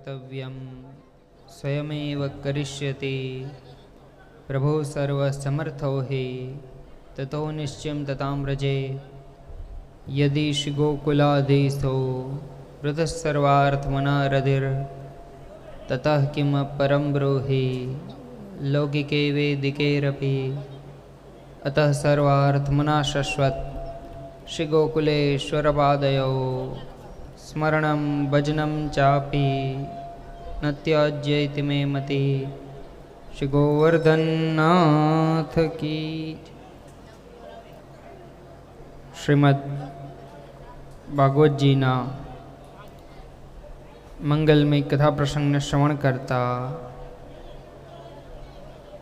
कर्तव्यं स्वयमेव करिष्यति प्रभो सर्वसमर्थो हि ततो निश्चयं ततां व्रजे यदि गोकुलाधीशो वृतः सर्वार्थमनारधिर ततः किम परं ब्रूहि लौकिके वेदिकेरपि अतः सर्वार्थमना शश्वत श्री गोकुलेश्वरपादयो स्मरणं भजनं चापि न त्याज्येति मे मति श्री गोवर्धननाथ की। श्रीमद् भागवत जीना મંગલમય કથા પ્રસંગને શ્રવણ કરતા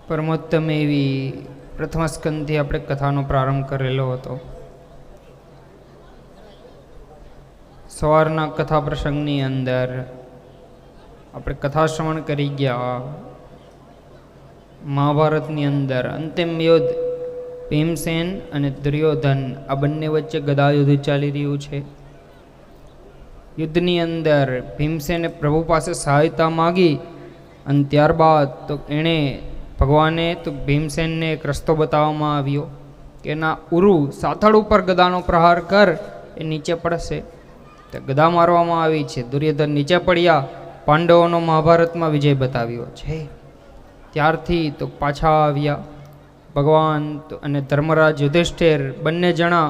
પરમોત્તમ એવી પ્રથમ સ્કંદથી આપણે કથાનો પ્રારંભ કરેલો હતો. સવારના કથા પ્રસંગની અંદર આપણે કથા શ્રવણ કરી ગયા. મહાભારતની અંદર અંતિમ યુદ્ધ ભીમસેન અને દુર્યોધન આ બંને વચ્ચે ગદા યુદ્ધ ચાલી રહ્યું છે. યુદ્ધની અંદર ભીમસેને પ્રભુ પાસે સહાયતા માગી અને ત્યારબાદ તો એણે ભગવાને તો ભીમસેનને એક રસ્તો બતાવવામાં આવ્યો કે એના ઉરુ સાથળ ઉપર ગદાનો પ્રહાર કર, એ નીચે પડશે. તો ગદા મારવામાં આવી છે. દુર્યોધન નીચે પડ્યા. પાંડવોનો મહાભારતમાં વિજય બતાવ્યો છે. ત્યારથી તો પાછા આવ્યા ભગવાન અને ધર્મરાજ યુધિષ્ઠિર બંને જણા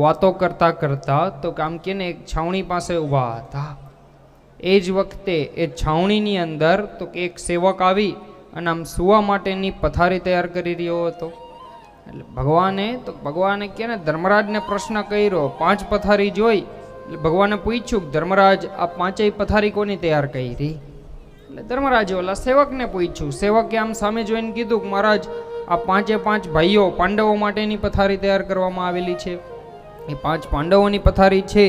વાતો કરતા કરતા તો આમ કે ને એક છાવણી પાસે ઊભા હતા. એ જ વખતે એ છાવણીની અંદર તો એક સેવક આવી અને આમ સુવા માટેની પથારી તૈયાર કરી રહ્યો હતો. એટલે ભગવાને કે ને ધર્મરાજને પ્રશ્ન કર્યો, 5 પથારી જોઈ. એટલે ભગવાને પૂછ્યું, ધર્મરાજ આ 5 પથારી કોની તૈયાર કરી? એટલે ધર્મરાજે ઓલા સેવકને પૂછ્યું. સેવકે આમ સામે જોઈને કીધું કે મહારાજ આ 5 ભાઈઓ પાંડવો માટેની પથારી તૈયાર કરવામાં આવેલી છે. એ 5 પાંડવોની પથારી છે.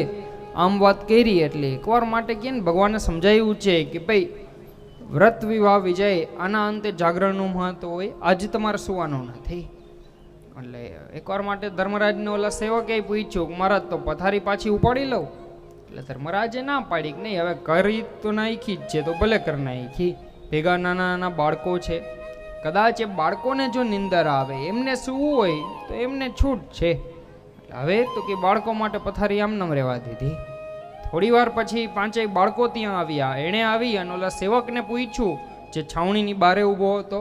આમ વાત કરી. એટલે એકવાર માટે કે ને ભગવાને સમજાવ્યું છે કે ભાઈ વ્રત વિવાહ વિજય આના અંતે જાગરણનું મહત્વ હોય. આજે તમારે સુવાનું નથી. એટલે એકવાર માટે ધર્મરાજને ઓલા સેવકે પૂછ્યું કે મહારાજ તો પથારી પાછી ઉપાડી લઉં? એટલે ધર્મરાજે ના પાડી કે નહીં, હવે કરી તો નાખી જ છે તો ભલે કરી નાખી. ભેગા નાના નાના બાળકો છે, કદાચ એ બાળકોને જો નિંદર આવે, એમને સૂવું હોય તો એમને છૂટ છે. હવે તો કે બાળકો માટે પથારી આમનામ રહેવા દીધી. થોડી વાર પછી 5 બાળકો ત્યાં આવ્યા. એણે આવી અને ઓલા સેવકને પૂછ્યું જે છાવણીની બારે ઊભો હતો.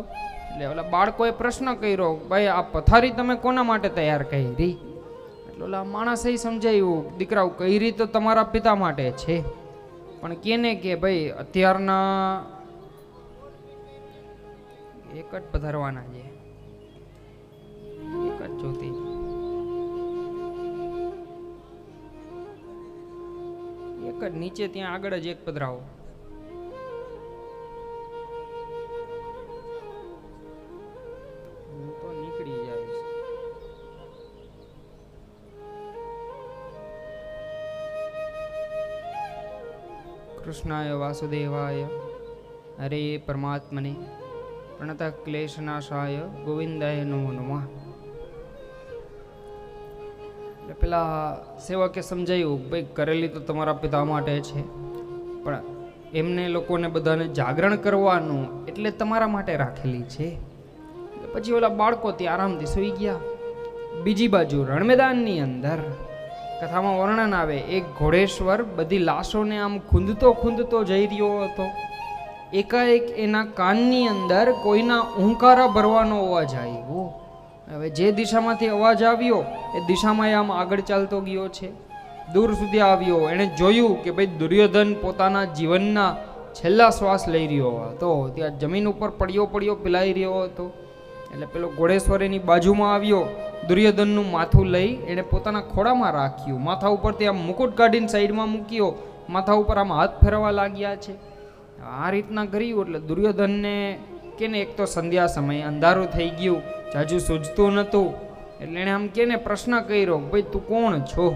એટલે ઓલા બાળકોએ પ્રશ્ન કર્યો, ભાઈ આ પથારી તમે કોના માટે તૈયાર કરી? એટલે ઓલા માણસે સમજાયું, દીકરાઓ કરી તો તમારા પિતા માટે છે, પણ કેને કે ભાઈ અત્યારના એક જ પધારવાના છે, એક જ જોતી. એક જ નીચે ત્યાં આગળ જ એક પધરાવો. હું તો નીકળી જઈશ. કૃષ્ણાય વાસુદેવાય હરે પરમાત્મને પ્રણત ક્લેશનાશાય ગોવિંદાય નમો નમઃ. એટલે પેલા સેવકે સમજાયું, ભાઈ કરેલી તો તમારા પિતા માટે છે, પણ એમને લોકોને બધાને જાગરણ કરવાનું એટલે તમારા માટે રાખેલી છે. એટલે પછી ઓલા બાળકો ત્યાં આરામથી સૂઈ ગયા. બીજી બાજુ રણમેદાનની અંદર કથામાં વર્ણન આવે, એક ઘોડેશ્વર બધી લાશોને આમ ખૂંદતો જઈ રહ્યો હતો. એકાએક એના કાનની અંદર કોઈના ઊંકારા ભરવાનો અવાજ આવ્યો. હવે જે દિશામાંથી અવાજ આવ્યો એ દિશામાં આમ આગળ ચાલતો ગયો છે. દૂર સુધી આવ્યો. એણે જોયું કે ભાઈ દુર્યોધન પોતાના જીવનના છેલ્લા શ્વાસ લઈ રહ્યો હતો. ત્યાં જમીન ઉપર પડ્યો પીલાઈ રહ્યો હતો. એટલે પેલો ઘોડેશ્વર એની બાજુમાં આવ્યો. દુર્યોધનનું માથું લઈ એણે પોતાના ખોળામાં રાખ્યું. માથા ઉપર ત્યાં મુકુટ કાઢીને સાઈડમાં મૂક્યો. માથા ઉપર આમ હાથ ફેરવા લાગ્યા છે. આ રીતના કર્યું એટલે દુર્યોધનને કે ને એક તો સંધ્યા સમય અંધારું થઈ ગયું, જાજુ સૂઝતું નહોતું. એટલે એણે આમ કે ને પ્રશ્ન કર્યો, ભાઈ તું કોણ છો?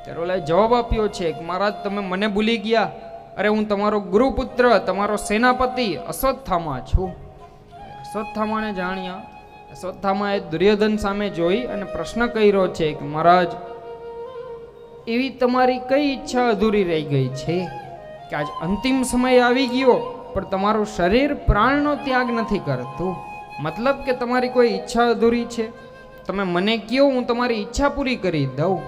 ત્યારે ઓલા જવાબ આપ્યો છે કે મહારાજ તમે મને ભૂલી ગયા? અરે હું તમારો ગુરુપુત્ર, તમારો સેનાપતિ અશ્વત્થામા છું. અશ્વત્થામાને જાણ્યા. અશ્વત્થામાએ દુર્યોધન સામે જોઈ અને પ્રશ્ન કર્યો છે કે મહારાજ એવી તમારી કઈ ઈચ્છા અધૂરી રહી ગઈ છે કે આજ અંતિમ સમય આવી ગયો પણ તમારું શરીર પ્રાણનો ત્યાગ નથી કરતું. મતલબ કે તમારી કોઈ ઈચ્છા અધૂરી છે, તમે મને કહો હું તમારી ઈચ્છા પૂરી કરી દઉં.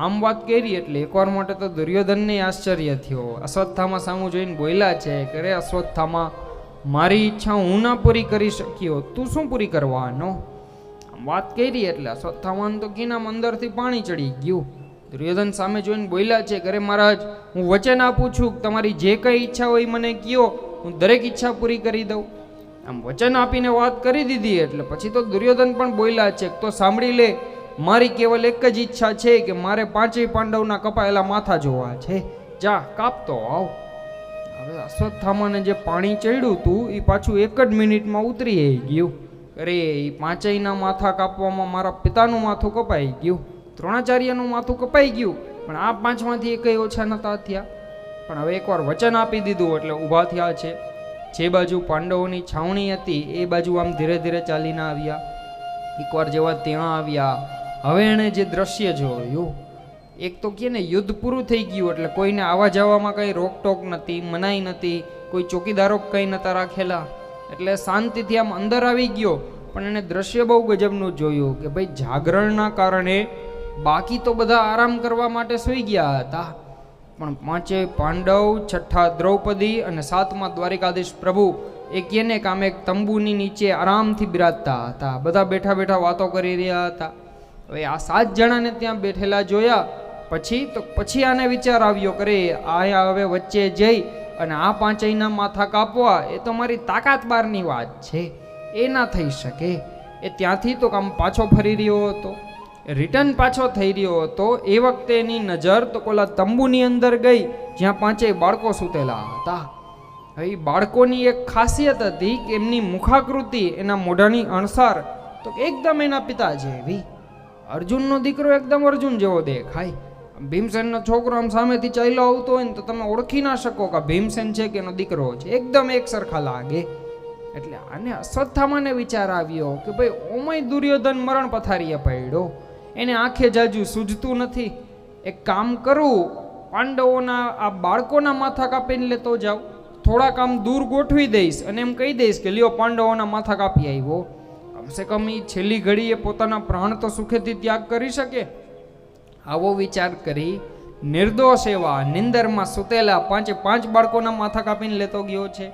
આમ વાત કરી એટલે એકવાર માટે તો દુર્યોધનને આશ્ચર્ય થયો. અશ્વત્થામા સામું જોઈને બોલ્યા છે કે રે અશ્વત્થામા, મારી ઈચ્છા હું ના પૂરી કરી શક્યો, તું શું પૂરી કરવાનો? આમ વાત કરી એટલે અશ્વત્થામાને તો કીનામ અંદરથી પાણી ચડી ગયું. દુર્યોધન સામે જોઈને બોલ્યા છે કે રે મહારાજ, હું વચન આપું છું કે તમારી જે કઈ ઈચ્છા હોય મને કહો, હું દરેક ઈચ્છા પૂરી કરી દઉં. આમ વચન આપીને વાત કરી દીધી એટલે પછી તો દુર્યોધન પણ બોલ્યા છે તો સાંભળી લે, મારી કેવલ એક જ ઈચ્છા છે કે મારે પાંચેય પાંડવના કપાયેલા માથા જોવા છે, જા કાપતો આવ. હવે અશ્વત્થામાને જે પાણી ચડ્યું હતું એ પાછું એક જ મિનિટમાં ઉતરી ગયું. અરે એ પાંચેયના માથા કાપવામાં મારા પિતાનું માથું કપાઈ ગયું, દ્રોણાચાર્યનું માથું કપાઈ ગયું, પણ આ પાંચમાંથી એકય ઓછા નતા થયા. પણ હવે એકવાર વચન આપી દીધું એટલે ઊભા થયા છે. જે બાજુ પાંડવોની છાવણી હતી એ બાજુ આમ ધીરે ધીરે ચાલીને આવ્યા. એકવાર જેવા ત્યાં આવ્યા, હવે એણે જે દ્રશ્ય જોયું, એક તો કે ને યુદ્ધ પૂરું થઈ ગયું એટલે કોઈને આવવા જવામાં કંઈ રોકટોક નથી, મનાઈ નથી, કોઈ ચોકીદારો કંઈ નતા રાખેલા, એટલે શાંતિથી આમ અંદર આવી ગયો. પણ એને દ્રશ્ય બહુ ગજબનું જોયું કે ભાઈ જાગરણના કારણે બાકી તો બધા આરામ કરવા માટે સૂઈ ગયા હતા, પણ પાંચે પાંડવ, છઠ્ઠા દ્રૌપદી અને સાતમા દ્વારિકાધીશ પ્રભુ એ કેને કામ એક તંબુની નીચે આરામથી બિરાજતા હતા. બધા બેઠા બેઠા વાતો કરી રહ્યા હતા. હવે આ 7 જણાને ત્યાં બેઠેલા જોયા પછી આને વિચાર આવ્યો કરે આયા હવે વચ્ચે જઈ અને આ પાંચેયના માથા કાપવા એ તો મારી તાકાત બહારની વાત છે, એ ના થઈ શકે. એ ત્યાંથી તો કામ પાછો ફરી રહ્યો હતો, રિટર્ન પાછો થઈ રહ્યો હતો. એ વખતે એની નજર તો કોલા તંબુની અંદર ગઈ જ્યાં પાંચેય બાળકો સૂતેલા હતા. એ બાળકોની એક ખાસિયત હતી કે એમની મુખાકૃતિ, એના મોઢાની અણસાર તો એકદમ એના પિતા જેવી. અર્જુનનો દીકરો એકદમ અર્જુન જેવો દેખાય. ભીમસેનનો છોકરો આમ સામેથી ચાલ્યો આવતો હોય ને તો તમે ઓળખી ના શકો કે ભીમસેન છે કે એનો દીકરો છે, એકદમ એક સરખા લાગે. એટલે આને અશ્વત્થામાને વિચાર આવ્યો કે ભાઈ ઓમય દુર્યોધન મરણ પથારીએ પડ્યો, એને આંખે જાજુ સૂઝતું નથી. એક કામ કરું, પાંડવોના આ બાળકોના માથા કાપીને લેતો જાઉં, થોડાક આમ દૂર ગોઠવી દઈશ અને એમ કહી દઈશ કે લ્યો પાંડવોના માથા કાપી આવ્યો. કમસે કમ એ છેલ્લી ઘડીએ પોતાના પ્રાણ તો સુખેથી ત્યાગ કરી શકે. આવો વિચાર કરી નિર્દોષ એવા નિંદરમાં સૂતેલા પાંચ બાળકોના માથા કાપીને લેતો ગયો છે.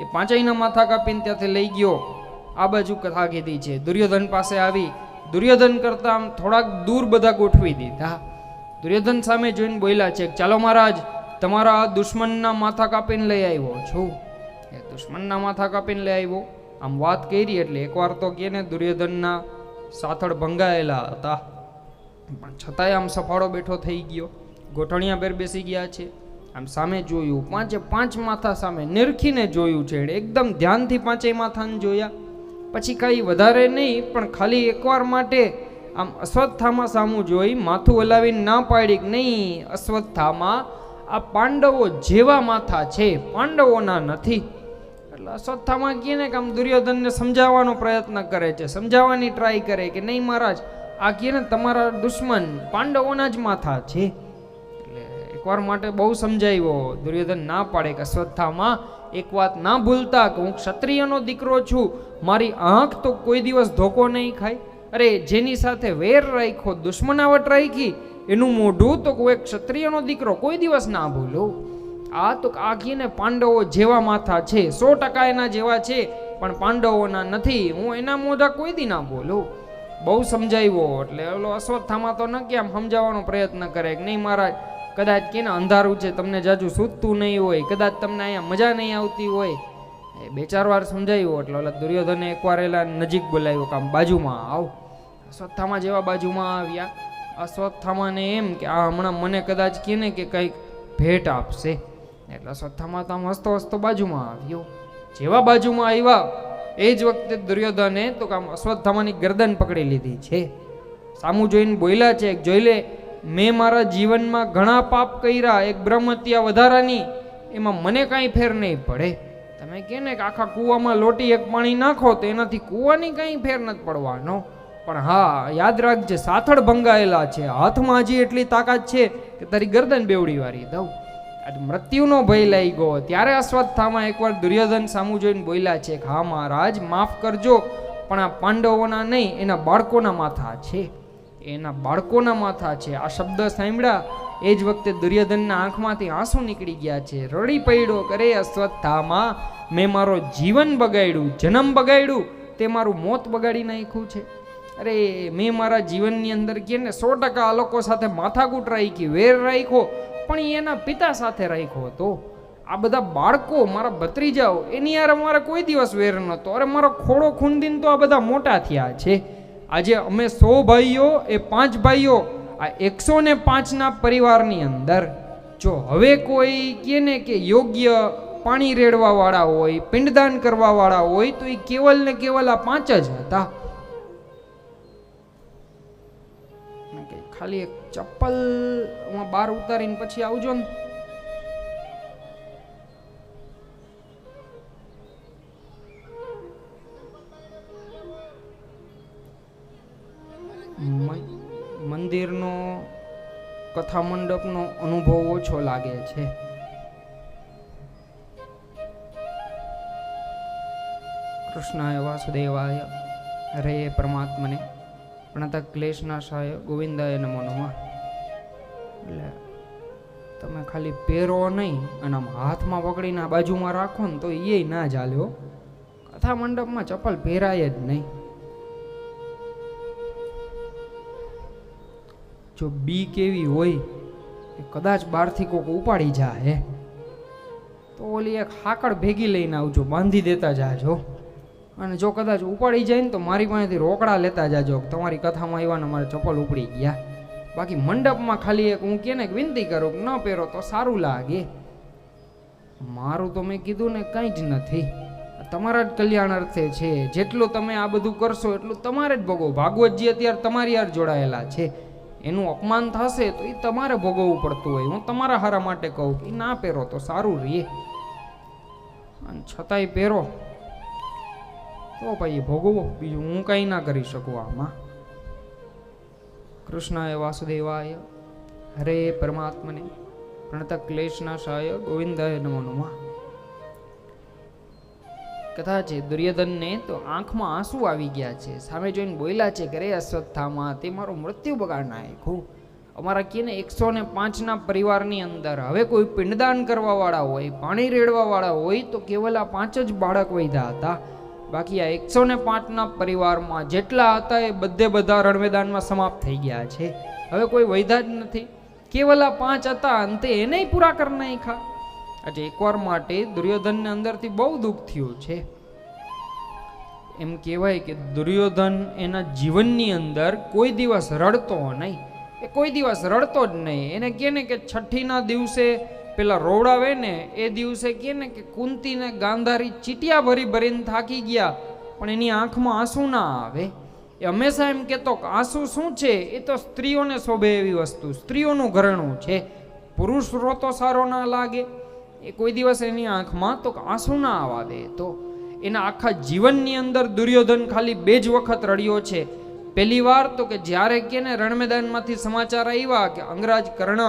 એ પાંચેયના માથા કાપીને ત્યાંથી લઈ ગયો. આ બાજુ કથા કીધી છે, દુર્યોધન પાસે આવી, દુર્યોધન કરતા આમ થોડાક દૂર બધા ગોઠવી દીધા. દુર્યોધન સામે જોઈને બોલ્યા છે ચાલો મહારાજ, તમારા દુશ્મનના માથા કાપીને લઈ આવ્યો છું. એ દુશ્મનના માથા કાપીને લઈ આવ્યો. આમ વાત કરી એટલે એકવાર તો કે ને દુર્યોધનના સાથળ ભંગાયેલા હતા, પણ છતાંય આમ સફાળો બેઠો થઈ ગયો, ગોઠણિયા બેર બેસી ગયા છે. આમ સામે જોયું, પાંચ માથા સામે નિરખીને જોયું છે, એકદમ ધ્યાનથી પાંચેય માથાને જોયા. પછી કાંઈ વધારે નહીં પણ ખાલી એકવાર માટે આમ અશ્વત્થામા સામું જોઈ માથું હલાવીને ના પાડી કે નહીં અશ્વત્થામા, આ પાંડવો જેવા માથા છે, પાંડવોના નથી. એટલે અશ્વત્થામા કહે ને કે આમ દુર્યોધનને સમજાવવાનો પ્રયત્ન કરે છે, સમજાવવાની ટ્રાય કરે કે નહીં મહારાજ, આ કહે ને તમારા દુશ્મન પાંડવોના જ માથા છે. એટલે એકવાર માટે બહુ સમજાવ્યો, દુર્યોધન ના પાડે કે અશ્વત્થામા એક વાત ના ભૂલતા કે હું ક્ષત્રિયનો દીકરો છું, મારી આંખ તો કોઈ દિવસ ધોકો નહીં ખાય. અરે જેની સાથે વેર રાખ્યો, દુશ્મનાવટ રાખી, એનું મોઢું તો કોઈ ક્ષત્રિયનો દીકરો કોઈ દિવસ ના ભૂલો. આ તો આખીને પાંડવો જેવા માથા છે, 100% એના જેવા છે, પણ પાંડવોના નથી. હું એના મોઢા કોઈ દી ના બોલું. બહુ સમજાવ્યો એટલે ઓલો અશ્વત્થામા તો ન કે આમ સમજાવવાનો પ્રયત્ન કરે કે નહીં મહારાજ, કદાચ કે અંધારું છે, તમને જાજુ સૂતતું નહીં હોય, કદાચ તમને અહીંયા મજા નહીં આવતી હોય. એ 2-4 વાર સમજાવ્યો એટલે ઓલા દુર્યોધને એકવાર એલા નજીક બોલાવ્યો કે આમ બાજુમાં આવ. અશ્વત્થામા જેવા બાજુમાં આવ્યા. અશ્વત્થામાને એમ કે આ હમણાં મને કદાચ કહે ને કે કંઈક ભેટ આપશે, એટલે અશ્વત્થામા તો આમ હસતો હસતો બાજુમાં આવ્યો. જેવા બાજુમાં આવ્યા એ જ વખતે દુર્યોધને તો કામ અશ્વત્થામાની ગરદન પકડી લીધી છે. સામું જોઈને બોલ્યા છે જોઈ લે, મેં મારા જીવનમાં ઘણા પાપ કર્યા, એક બ્રહ્મ હત્યા વધારાની, એમાં મને કાંઈ ફેર નહીં પડે. તમે કહે ને કે આખા કૂવામાં લોટી એક પાણી નાખો તો એનાથી કૂવાની કાંઈ ફેર નથી પડવાનો. પણ હા યાદ રાખજે, સાથળ ભંગાયેલા છે, હાથમાં હજી એટલી તાકાત છે કે તારી ગરદન બેવડી વારી દઉં. મૃત્યુનો ભય લઈ ગયો ત્યારે અશ્વત્થામા એકવાર દુર્યોધન સામું જોઈને બોલ્યા છે કે હા મહારાજ માફ કરજો, પણ આ પાંડવોના નહીં, એના બાળકોના માથા છે, એના બાળકોના માથા છે. આ શબ્દ સાંભળ્યા એ જ વખતે દુર્યોધનના આંખમાંથી આંસુ નીકળી ગયા છે. રડી પડ્યો, કરે અશ્વત્થામા મેં મારો જીવન બગાડ્યું, જન્મ બગાડ્યું, તે મારું મોત બગાડી નાખ્યું છે. અરે મેં મારા જીવનની અંદર કે ને 100% આ લોકો સાથે માથાકૂટ રાખી, વેર રાખ્યો, પણ એના પિતા સાથે રાખ્યો હતો. આ બધા બાળકો મારા ભત્રીજાઓ એની યાર અમારે કોઈ દિવસ વેર નહોતો. અરે મારો ખોડો ખૂંદીને તો આ બધા મોટા થયા છે. આજે અમે 100 ભાઈઓ, એ 5 ભાઈઓ, આ 105ના પરિવારની અંદર જો હવે કોઈ કહે ને કે યોગ્ય પાણી રેડવા વાળા હોય, પિંડદાન કરવા વાળા હોય, તો એ કેવલ ને કેવલ આ 5 જ હતા. ખાલી એક ચપ્પલ બહાર ઉતારીને પછી આવજો ને. મંદિરનો કથા મંડપનો અનુભવ ઓછો લાગે છે. કૃષ્ણાય વાસુદેવાય હરે પરમાત્મને પ્રણત ક્લેશનાશાય ગોવિંદાય નમો નમઃ. એટલે તમે ખાલી પહેરો નહીં અને આમ હાથમાં પકડીને આ બાજુમાં રાખો ને તો એ ના ચાલ્યો. કથા મંડપમાં ચપ્પલ પહેરાય જ નહીં. જો બી કેવી હોય કે કદાચ બહારથી કોક ઉપાડી જાય તો ઓલી એક હાકડ ભેગી લઈને આવજો, બાંધી દેતા જાજો. અને જો કદાચ ઉપાડી જાય ને તો મારી પાસેથી રોકડા લેતા જાજો, તમારી કથામાં આવ્યા ને મારે ચપ્પલ ઉપડી ગયા. બાકી મંડપમાં ખાલી એક હું કે ને વિનંતી કરું કે ન પહેરો તો સારું લાગે. મારું તો મેં કીધું ને કંઈ જ નથી, તમારા જ કલ્યાણ અર્થે છે. જેટલું તમે આ બધું કરશો એટલું તમારે જ ભોગવો. ભાગવતજી અત્યારે તમારી યાર જોડાયેલા છે, એનું અપમાન થશે તો એ તમારે ભોગવવું પડતું હોય. હું તમારા હારા માટે કહું કે ના પહેરો તો સારું રહે, અને છતાંય પહેરો તો ભાઈ ભોગવો. બીજું હું કંઈ ના કરી શકું આમાં. કૃષ્ણાય વાસુદેવાય હરે પરમાત્મને પ્રણત ક્લેશનાશાય ગોવિંદાય નમો નમઃ. કથા છે દુર્યોધનને તો આંખમાં આંસુ આવી ગયા છે. સામે જોઈને બોલ્યા છે કે રે અશ્વત્થામા તે મારું મૃત્યુ બગાડ નાખ્યું. અમારા કે ને 105ના પરિવારની અંદર હવે કોઈ પિંડદાન કરવા વાળા હોય, પાણી રેડવા વાળા હોય તો કેવલ આ 5 જ બાળક વૈધા હતા. બાકી આ 105ના પરિવારમાં જેટલા હતા એ બધા રણમેદાનમાં સમાપ્ત થઈ ગયા છે. હવે કોઈ વૈધા જ નથી. કેવલ આ 5 હતા, અંતે એને પૂરા કરી નાખ્યા. આજે એકવાર માટે દુર્યોધનને અંદરથી બહુ દુઃખ થયું છે. એમ કહેવાય કે દુર્યોધન એના જીવનની અંદર કોઈ દિવસ રડતો નહીં. એ કોઈ દિવસ રડતો જ નહીં. એને કહે ને કે છઠ્ઠીના દિવસે પેલા રોવડાવે ને એ દિવસે કહે ને કે કુંતીને ગાંધારી ચીટિયા ભરીને થાકી ગયા, પણ એની આંખમાં આંસુ ના આવે. એ હંમેશા એમ કહેતો કે આંસુ શું છે, એ તો સ્ત્રીઓને શોભે એવી વસ્તુ, સ્ત્રીઓનું ઘરેણું છે. પુરુષ રોતો સારો ના લાગે. એ કોઈ દિવસ એની આંખમાં તો આંસુ ના આવવા દે. તો એના આખા જીવનની અંદર દુર્યોધન ખાલી 2 જ વખત રડ્યો છે. પહેલી વાર તો કે જ્યારે કે ને રણમેદાનમાંથી સમાચાર આવ્યા કે અંગરાજ કર્ણ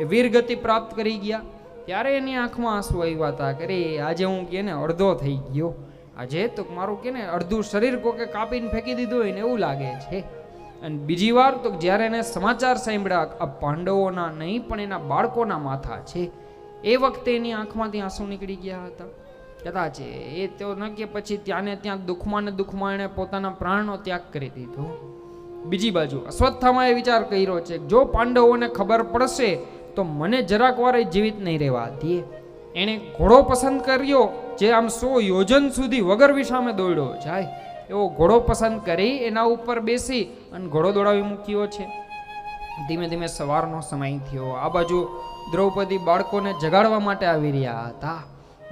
એ વીરગતિ પ્રાપ્ત કરી ગયા, ત્યારે એની આંખમાં આંસુ આવ્યા હતા કે રે આજે હું કે ને અડધો થઈ ગયો. આજે તો મારું કે ને અડધું શરીર કોકે કાપીને ફેંકી દીધું હોય ને એવું લાગે છે. અને બીજી વાર તો જ્યારે એને સમાચાર સાંભળ્યા આ પાંડવોના નહીં પણ એના બાળકોના માથા છે, એ વખતે એની આંખમાંથી આંસુ નીકળી ગયા હતા. કદાચ એ તો ન કે પછી ત્યાંને ત્યાં દુઃખમાં ને દુઃખમાં એણે પોતાના પ્રાણનો ત્યાગ કરી દીધો. બીજી બાજુ અશ્વત્થામાએ વિચાર કર્યો છે જો પાંડવોને ખબર પડશે તો મને જરાક વાર જીવિત નહીં રહેવા દે. એણે ઘોડો પસંદ કર્યો જે આમ 100 યોજન સુધી વગર વિસામે દોડ્યો જાય એવો ઘોડો પસંદ કરી એના ઉપર બેસી અને ઘોડો દોડાવી મૂક્યો છે. ધીમે ધીમે સવારનો સમય થયો. આ બાજુ દ્રૌપદી બાળકોને જગાડવા માટે આવી રહ્યા હતા.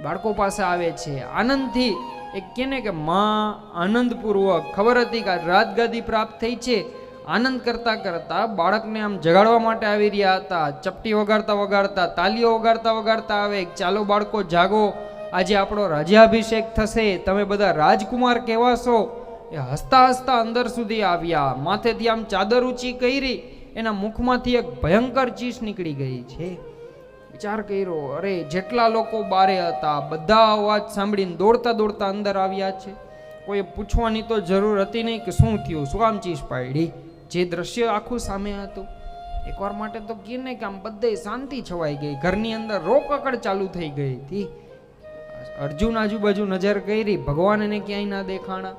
બાળકો પાસે આવે છે આનંદથી. એક કે ને કે માં આનંદપૂર્વક ખબર હતી કે રાજગાદી પ્રાપ્ત થઈ છે. આનંદ કરતા કરતા બાળકને આમ જગાડવા માટે આવી રહ્યા હતા. ચપટી વગાડતા તાલીઓ વગાડતા આવે ચાલો બાળકો જાગો, આજે આપણો રાજ્યાભિષેક થશે, તમે બધા રાજકુમાર કહેવાશો. એ હસતા હસતા અંદર સુધી આવ્યા. માથેથી આમ ચાદર ઊંચી કરી, એના મુખમાંથી એક ભયંકર ચીસ નીકળી ગઈ છે. વિચાર કર્યો, અરે જેટલા લોકો બારે હતા બધા અવાજ સાંભળીને દોડતા દોડતા અંદર આવ્યા છે. કોઈ પૂછવાની તો જરૂર હતી નહીં કે શું થયું, શું આમ ચીસ પાડી. જે દ્રશ્ય આખું સામે હતું. એકવાર માટે તો કહે ને કે આમ બધે શાંતિ છવાઈ ગઈ. ઘરની અંદર રોકકડ ચાલુ થઈ ગઈ હતી. અર્જુન આજુબાજુ નજર કરી, ભગવાન એને ક્યાંય ના દેખાણા.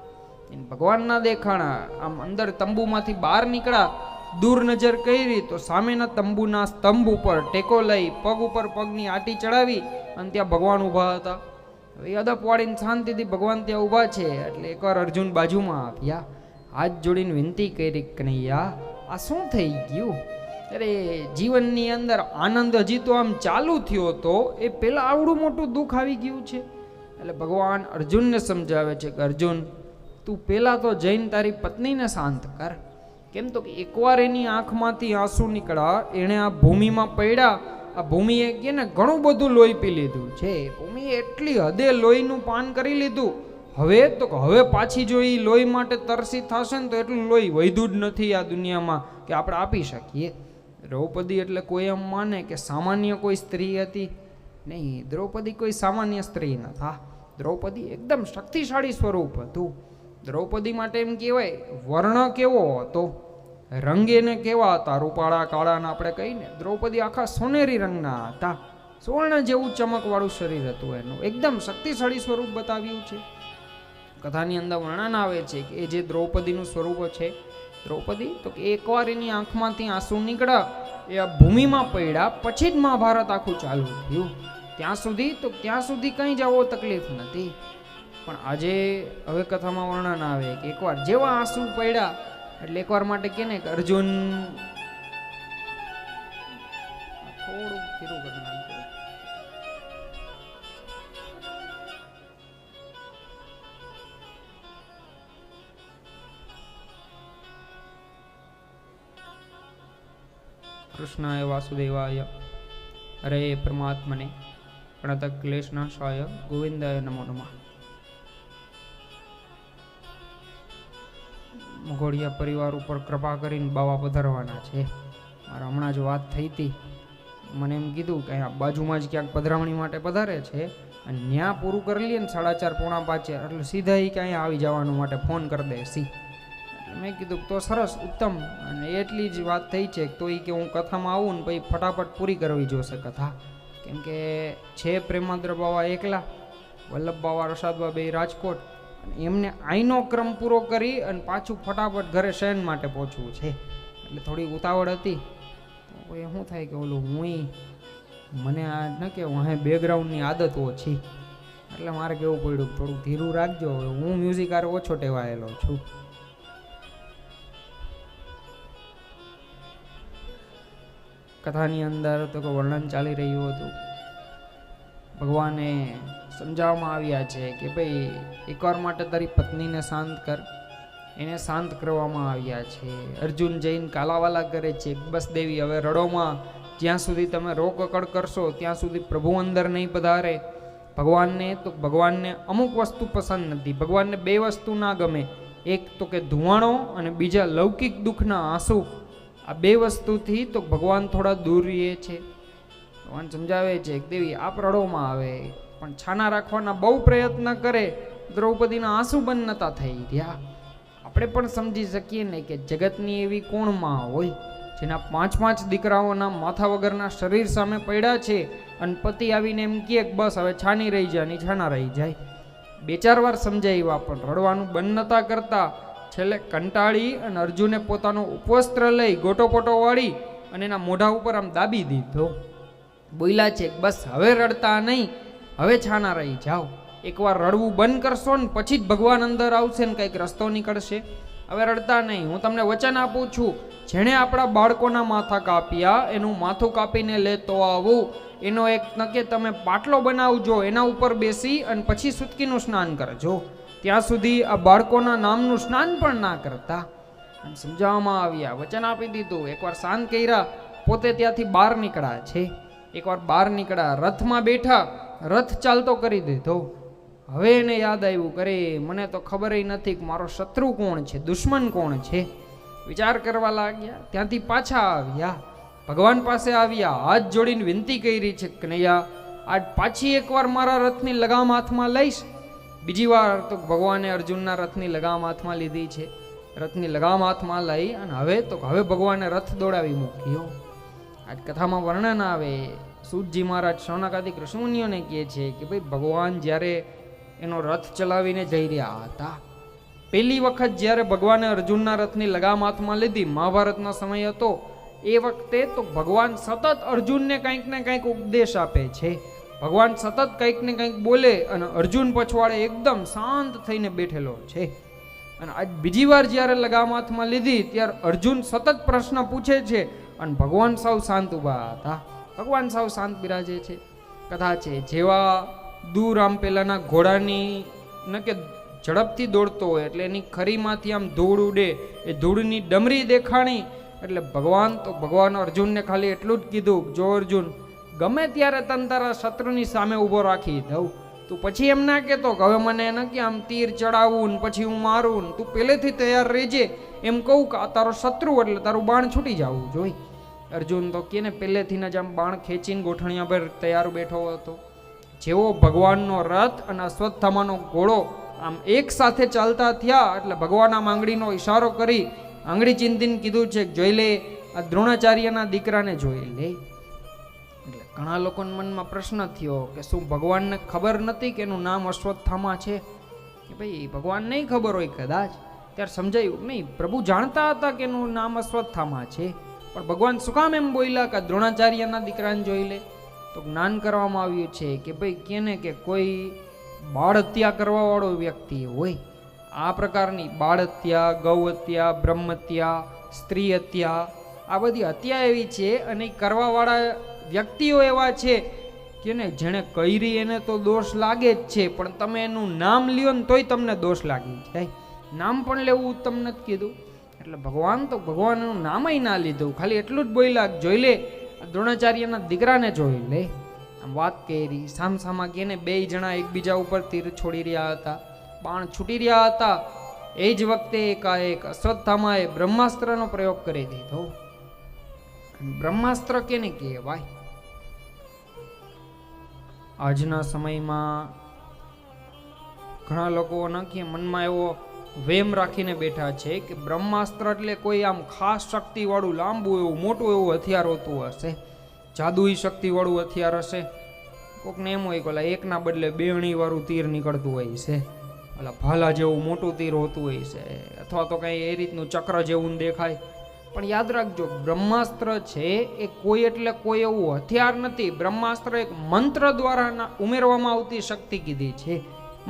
ભગવાન ના દેખાણા. આમ અંદર તંબુમાંથી બહાર નીકળ્યા, દૂર નજર કરી તો સામેના તંબુના સ્તંભ ઉપર ટેકો લઈ પગ ઉપર પગની આટી ચડાવી અને ત્યાં ભગવાન ઊભા હતા. હવે અદપ વાળીને શાંતિથી ભગવાન ત્યાં ઊભા છે. એટલે એકવાર અર્જુન બાજુમાં આવ્યા, હાથ જોડીને વિનંતી કરી, કનૈયા આ શું થઈ ગયું? અરે જીવનની અંદર આનંદ હજી તો આમ ચાલુ થયો તો એ પેલા આવડું મોટું દુઃખ આવી ગયું છે. એટલે ભગવાન અર્જુનને સમજાવે છે કે અર્જુન, તું પેલા તો જઈને તારી પત્નીને શાંત કર. કેમ તો કે એકવાર એની આંખમાંથી આંસુ નીકળ્યા, એણે આ ભૂમિમાં પડ્યા. આ ભૂમિએ કે ને ઘણું બધું લોહી પી લીધું છે. ભૂમિએ એટલી હદે લોહીનું પાન કરી લીધું. હવે પાછી જો એ લોહી માટે તરસી થશે ને તો એટલું લોહી વૈધું જ નથી આ દુનિયામાં કે આપણે આપી શકીએ. દ્રૌપદી એટલે કોઈ એમ માને કે સામાન્ય કોઈ સ્ત્રી હતી? નહીં, દ્રૌપદી કોઈ સામાન્ય સ્ત્રી નતા. દ્રૌપદી એકદમ શક્તિશાળી સ્વરૂપ હતું. દ્રૌપદી માટે એમ કહેવાય, વર્ણ કેવો હતો, રંગ એને કેવા હતા, રૂપાળા કાળાના આપણે કહીને. દ્રૌપદી આખા સોનેરી રંગના હતા. સુવર્ણ જેવું ચમકવાળું શરીર હતું એનું. એકદમ શક્તિશાળી સ્વરૂપ બતાવ્યું છે. કથાની અંદર વર્ણન આવે છે કે એ જે દ્રૌપદીનું સ્વરૂપ છે, દ્રૌપદી તો કે એકવાર એની આંખમાંથી આંસુ નીકળ્યા, એ આ ભૂમિમાં પડ્યા, પછી જ મહાભારત આખું ચાલુ થયું. ત્યાં સુધી કંઈ જ આવો તકલીફ નથી. પણ આજે હવે કથામાં વર્ણન આવે કે એકવાર જેવા આંસુ પડ્યા એટલે એકવાર માટે કે ને કે અર્જુન થોડું ધીરું કરી નાખ્યું. કૃષ્ણાય વાસુદેવાય હરે પરમાત્મને પ્रणत क्लेशनाशाय गोविंदाय नमो नमः. મોઘોડિયા પરિવાર ઉપર કૃપા કરીને બાવા પધરવાના છે. મારા હમણાં જ વાત થઈ હતી, મને એમ કીધું કે અહીંયા બાજુમાં જ ક્યાંક પધરામણી માટે પધારે છે અને ત્યાં પૂરું કરી લઈએ ને 4:30 પોણા 5 એટલે સીધા એ કે અહીંયા આવી જવાનું માટે ફોન કરી દે સી. એટલે મેં કીધું તો સરસ, ઉત્તમ. અને એટલી જ વાત થઈ છે તો એ કે હું કથામાં આવું ને પછી ફટાફટ પૂરી કરવી જોશે કથા. કેમ કે છે પ્રેમાદ્ર બાવા એકલા, વલ્લભ બાવા રસાદબા બે રાજકોટ, અને એમને આઈનો ક્રમ પૂરો કરી અને પાછું ફટાફટ ઘરે શયન માટે પહોંચવું છે. એટલે થોડી ઉતાવળ હતી. તો એ શું થાય કે ઓલું મને આ ન કે વાહે બેકગ્રાઉન્ડની આદત ઓછી, એટલે મારે કેવું પડ્યું થોડુંક ધીરું રાખજો. હું મ્યુઝિક આરે ઓછો ટેવાયેલો છું. કથાની અંદર તો વર્ણન ચાલી રહ્યું હતું. ભગવાને સમજાવવામાં આવ્યા છે કે ભાઈ એકવાર માટે તારી પત્નીને શાંત કર. એને શાંત કરવામાં આવ્યા છે. અર્જુન જઈને કાલાવાલા કરે છે, બસ દેવી હવે રડોમાં, જ્યાં સુધી તમે રોકકડ કરશો ત્યાં સુધી પ્રભુ અંદર નહીં પધારે. ભગવાનને અમુક વસ્તુ પસંદ નથી. ભગવાનને બે વસ્તુ ના ગમે, એક તો કે ધુવાણો અને બીજા લૌકિક દુઃખના આંસુ. આ બે વસ્તુથી તો ભગવાન થોડા દૂર રહે છે. ભગવાન સમજાવે છે કે દેવી આપ રડોમાં આવે, પણ છાના રાખવાના બહુ પ્રયત્ન કરે. દ્રૌપદીના આંસુ બંધ નતા થઈ રહ્યા. આપણે પણ સમજી શકીએ ને કે જગતની એવી કોણ માં હોય જેના 5 દીકરાઓના માથા વગરના શરીર સામે પડ્યા છે અને પતિ આવીને એમ કહે કે બસ હવે છાની રહી જાય, ની છાના રહી જાય. 2-4 વાર સમજાવ્યા પણ રડવાનું બંધ નતા કરતા. છેલ્લે કંટાળી અને અર્જુને પોતાનો ઉપવસ્ત્ર લઈ ગોટોપોટો વાળી અને એના મોઢા ઉપર આમ દાબી દીધો. બોલ્યા છે બસ હવે રડતા નહીં, હવે છાના રહી જાઓ. એકવાર રડવું બંધ કરશો ને પછી જ ભગવાન અંદર આવશે ને કંઈક રસ્તો નીકળશે. હવે રડતા નહીં. હું તમને વચન આપું છું, જેણે આપણા બાળકોના માથા કાપ્યા એનું માથું કાપીને લેતો આવું. એનો એક નકે તમે પાટલો બનાવજો, એના ઉપર બેસી અને પછી સુતકીનું સ્નાન કરજો. ત્યાં સુધી આ બાળકોના નામનું સ્નાન પણ ના કરતા. અને સમજાવવામાં આવ્યા, વચન આપી દીધું. એકવાર શાંત કર્યા, પોતે ત્યાંથી બહાર નીકળ્યા છે. એકવાર બહાર નીકળ્યા, રથમાં બેઠા, રથ ચાલતો કરી દીધો. હવે એને યાદ આવ્યું, કરે મને તો ખબર નથી કે મારો શત્રુ કોણ છે, દુશ્મન કોણ છે. વિચાર કરવા લાગ્યા. ત્યાંથી પાછા આવ્યા. ભગવાન પાસે આવ્યા, હાથ જોડીને વિનંતી કરી છે, કનૈયા આજ પાછી એકવાર મારા રથની લગામ હાથમાં લઈશ. બીજી વાર તો ભગવાને અર્જુનના રથની લગામ હાથમાં લીધી છે. રથની લગામ હાથમાં લઈ અને હવે ભગવાને રથ દોડાવી મૂક્યો. આજ કથામાં વર્ણન આવે, સૂતજી મહારાજ શૌનકાદિક ઋષિમુનિઓને કહે છે કે ભાઈ ભગવાન જ્યારે એનો રથ ચલાવીને જઈ રહ્યા હતા, પહેલી વખત જ્યારે ભગવાને અર્જુનના રથની લગામ હાથમાં લીધી, મહાભારતનો સમય હતો, એ વખતે તો ભગવાન સતત અર્જુનને કંઈક ને કંઈક ઉપદેશ આપે છે. ભગવાન સતત કંઈક ને કંઈક બોલે અને અર્જુન પછવાડે એકદમ શાંત થઈને બેઠેલો છે. અને આજ બીજી વાર જ્યારે લગામ હાથમાં લીધી ત્યારે અર્જુન સતત પ્રશ્ન પૂછે છે અને ભગવાન સાવ શાંત ઊભા હતા. ભગવાન સાવ શાંત બિરાજે છે. કથા છે, જેવા દૂર આમ પેલાના ઘોડાની ન કે ઝડપથી દોડતો હોય એટલે એની ખરીમાંથી આમ ધૂળ ઉડે, એ ધૂળની ડમરી દેખાણી એટલે ભગવાન અર્જુનને ખાલી એટલું જ કીધું, જો અર્જુન ગમે ત્યારે તને તારા શત્રુની સામે ઊભો રાખી દઉં, તું પછી એમ ના કહેતો કે હવે મને એને કે આમ તીર ચડાવવું ને પછી હું મારું ને, તું પહેલેથી તૈયાર રહેજે એમ કહું કે આ તારો શત્રુ એટલે તારું બાણ છૂટી જવું જોઈ. અર્જુન તો કે ને પહેલેથી જ આમ બાણ ખેંચીને ગોઠણિયા પર તૈયાર બેઠો હતો. જેવો ભગવાનનો રથ અને અશ્વત્થામાનો ઘોડો આમ એક સાથે ચાલતા થયા એટલે ભગવાન આમ આંગળીનો ઈશારો કરી આંગળી ચિંતીને કીધું છે કે જોઈ લે, આ દ્રોણાચાર્યના દીકરાને જોઈ લે. એટલે ઘણા લોકોના મનમાં પ્રશ્ન થયો કે શું ભગવાનને ખબર નથી કે એનું નામ અશ્વત્થામા છે? કે ભાઈ ભગવાન નહીં ખબર હોય કદાચ. ત્યારે સમજાયું નહીં, પ્રભુ જાણતા હતા કે એનું નામ અશ્વત્થામા છે, પણ ભગવાન શું કામ એમ બોલ્યા કે દ્રોણાચાર્યના દીકરાને જોઈ લે? તો જ્ઞાન કરવામાં આવ્યું છે કે ભાઈ કેને કે કોઈ બાળ હત્યા કરવા વાળો વ્યક્તિ હોય, આ પ્રકારની બાળ હત્યા, ગૌ હત્યા, બ્રહ્મ હત્યા, સ્ત્રી હત્યા, આ બધી હત્યા એવી છે અને કરવા વાળા વ્યક્તિઓ એવા છે કે ને જેણે કરી એને તો દોષ લાગે જ છે, પણ તમે એનું નામ લ્યો ને તોય તમને દોષ લાગી જાય. નામ પણ લેવું તમને જ કીધું. એટલે ભગવાનનું નામય ના લીધું, ખાલી એટલું જ બોલ્યા જોઈ લે, દ્રોણાચાર્યના દીકરાને જોઈ લે. આમ વાત કરી સામસામા કે ને બે જણા એકબીજા ઉપર તીર છોડી રહ્યા હતા, બાણ છૂટી રહ્યા હતા. એ જ વખતે એકાએક અશ્વત્થામાએ બ્રહ્માસ્ત્રનો પ્રયોગ કરી દીધો. બ્રહ્માસ્ત્ર કેને કહેવાય? આજના સમયમાં ઘણા લોકો નક્કી મનમાં એવો વેમ રાખીને બેઠા છે કે બ્રહ્માસ્ત્ર એટલે કોઈ આમ ખાસ શક્તિ વાળું લાંબુ એવું મોટું એવું હથિયાર હોતું હશે, જાદુઈ શક્તિ વાળું હથિયાર હશે. કોકને એમ હોય કે ઓલા એકના બદલે બેવણી વાળું તીર નીકળતું હોય છે, ઓલા ભાલા જેવું મોટું તીર હોતું હોય છે, અથવા તો કઈ એ રીતનું ચક્ર જેવું દેખાય. પણ યાદ રાખજો, બ્રહ્માસ્ત્ર છે એ કોઈ એટલે કોઈ એવું હથિયાર નથી. બ્રહ્માસ્ત્ર એક મંત્ર દ્વારા ઉમેરવામાં આવતી શક્તિ કીધી છે,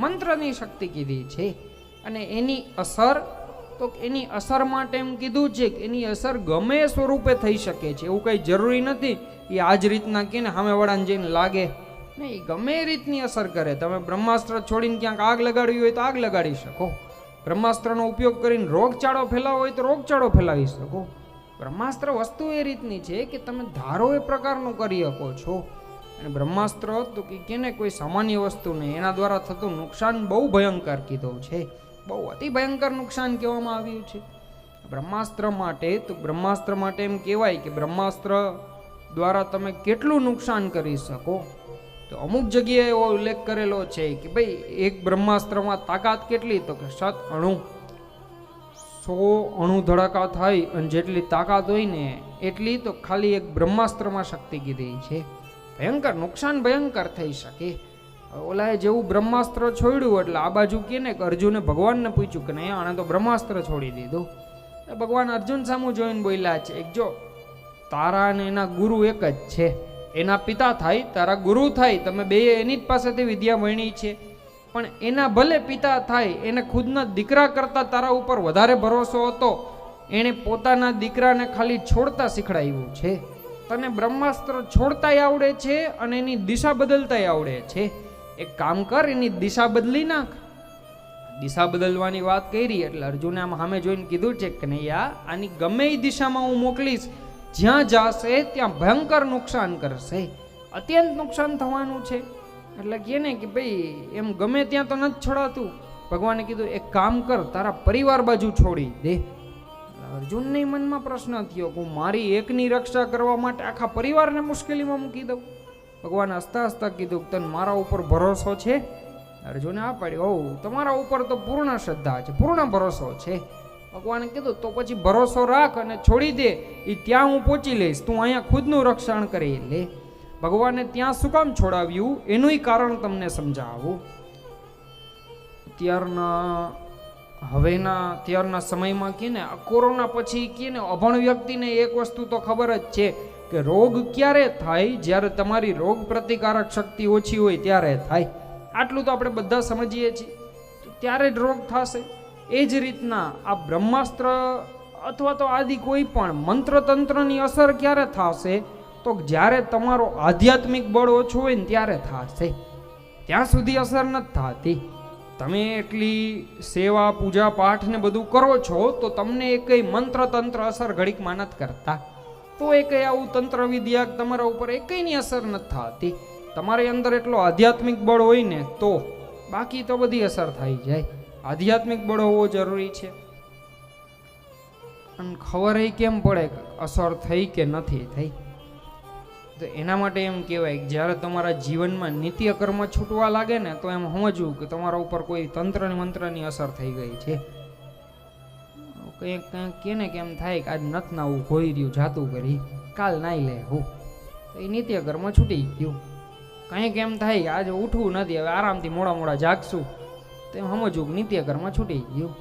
મંત્રની શક્તિ કીધી છે. અને એની અસર માટે એમ કીધું છે કે એની અસર ગમે સ્વરૂપે થઈ શકે છે. એવું કઈ જરૂરી નથી એ આ જ રીતના કે ને સામે વાળાને જઈને લાગે નહીં, ગમે રીતની અસર કરે. તમે બ્રહ્માસ્ત્ર છોડીને ક્યાંક આગ લગાડવી હોય તો આગ લગાડી શકો, બ્રહ્માસ્ત્રનો ઉપયોગ કરીને રોગચાળો ફેલાવો હોય તો રોગચાળો ફેલાવી શકો. બ્રહ્માસ્ત્ર વસ્તુ એ રીતની છે કે તમે ધારો એ પ્રકારનું કરી શકો છો. અને બ્રહ્માસ્ત્ર તો કે ને કોઈ સામાન્ય વસ્તુ નહીં, એના દ્વારા થતું નુકસાન બહુ ભયંકર કીધું છે, બહુ અતિ ભયંકર નુકસાન કહેવામાં આવ્યું છે બ્રહ્માસ્ત્ર માટે. તો બ્રહ્માસ્ત્ર માટે એમ કહેવાય કે બ્રહ્માસ્ત્ર દ્વારા તમે કેટલું નુકસાન કરી શકો. તો અમુક જગ્યાએ એવો ઉલ્લેખ કરેલો છે કે ભાઈ એક બ્રહ્માસ્ત્રમાં તાકાત કેટલી, તો કે 100 અણુ ધડાકા થાય અને જેટલી તાકાત હોય ને એટલી તો ખાલી એક બ્રહ્માસ્ત્રમાં શક્તિ કીધી છે. ભયંકર નુકસાન ભયંકર થઈ શકે. ઓલાએ જેવું બ્રહ્માસ્ત્ર છોડ્યું એટલે આ બાજુ કે ને અર્જુને ભગવાનને પૂછ્યું કે નહીં આણે તો બ્રહ્માસ્ત્ર છોડી દીધું. ભગવાન અર્જુન સામું જોઈને બોલ્યા છે, એક જો તારા અને એના ગુરુ એક જ છે, એના પિતા થાય તારા ગુરુ થાય, તમે બે એની જ પાસેથી વિદ્યા ભણી છે, પણ એના ભલે પિતા થાય, એને ખુદના દીકરા કરતા તારા ઉપર વધારે ભરોસો હતો, એણે પોતાના દીકરાને ખાલી છોડતા શીખડાવ્યું છે. તને બ્રહ્માસ્ત્ર છોડતાય આવડે છે અને એની દિશા બદલતાય આવડે છે. એક કામ કર, એની દિશા બદલી નાખ. દિશા બદલવાની વાત કરી એટલે અર્જુને આમ સામે જોઈને કીધું છે કે નહીં આની ગમે એ દિશામાં હું મોકલીશ, જ્યાં જશે ત્યાં ભયંકર નુકસાન કરશે, અત્યંત નુકસાન થવાનું છે. એટલે કહે ને કે ભાઈ એમ ગમે ત્યાં તો નથી છોડાતું. ભગવાને કીધું એક કામ કર, તારા પરિવાર બાજુ છોડી દે. અર્જુનની મનમાં પ્રશ્ન થયો કે હું મારી એકની રક્ષા કરવા માટે આખા પરિવારને મુશ્કેલીમાં મૂકી દઉં? ભગવાન હસતા હસતા કીધું, તને મારા ઉપર ભરોસો છે? અર્જુને આ પાડ્યો, હો તમારા ઉપર તો પૂર્ણ શ્રદ્ધા છે, પૂર્ણ ભરોસો છે. ભગવાને કીધું, તો પછી ભરોસો રાખ અને છોડી દે, એ ત્યાં હું પહોંચી લઈશ, તું અહીંયા ખુદનું રક્ષણ કરી લે. ભગવાને ત્યાં શું કામ છોડાવ્યું એનું કારણ તમને સમજાવું. ત્યારના સમયમાં કે ને, કોરોના પછી કે ને, અભણ વ્યક્તિને એક વસ્તુ તો ખબર જ છે કે રોગ ક્યારે થાય? જ્યારે તમારી રોગ પ્રતિકારક શક્તિ ઓછી હોય ત્યારે થાય. આટલું તો આપણે બધા સમજીએ છીએ. ત્યારે જ રોગ થશે. એ જ રીતના આ બ્રહ્માસ્ત્ર અથવા તો આદિ કોઈ પણ મંત્ર તંત્રની અસર ક્યારે થશે? તો જ્યારે તમારો આધ્યાત્મિક બળ ઓછું હોય ને ત્યારે થશે. ત્યાં સુધી અસર નથી થતી. તમે એટલી સેવા પૂજા પાઠ ને બધું કરો છો તો તમને એકય મંત્ર તંત્ર અસર ઘડીકમાં નથી કરતા. તો એકય આવું તંત્ર વિદ્યા તમારા ઉપર એકયની અસર નથી થતી. તમારી અંદર એટલો આધ્યાત્મિક બળ હોય ને તો, બાકી તો બધી અસર થઈ જાય. આધ્યાત્મિક બળ હોવો જરૂરી છે. અને ખબર કેમ પડે અસર થઈ કે નથી થઈ? તો એના માટે એમ કહેવાય કે જ્યારે તમારા જીવનમાં નિત્ય કર્મ છૂટવા લાગે ને તો એમ સમજવું કે તમારા ઉપર કોઈ તંત્રની મંત્રની અસર થઈ ગઈ છે. કંઈક કેને કેમ થાય કે આજ નથી નાવું, ઘોઈ રહ્યું, જાતું કરી, કાલ નાઈ લે હું, તો એ નિત્ય કર્મ છૂટી ગયું. કંઈક એમ થાય કે આજે ઉઠવું નથી, હવે આરામથી મોડા જાગશું, તો એમ સમજવું કે નિત્ય કર્મ છૂટી ગયું.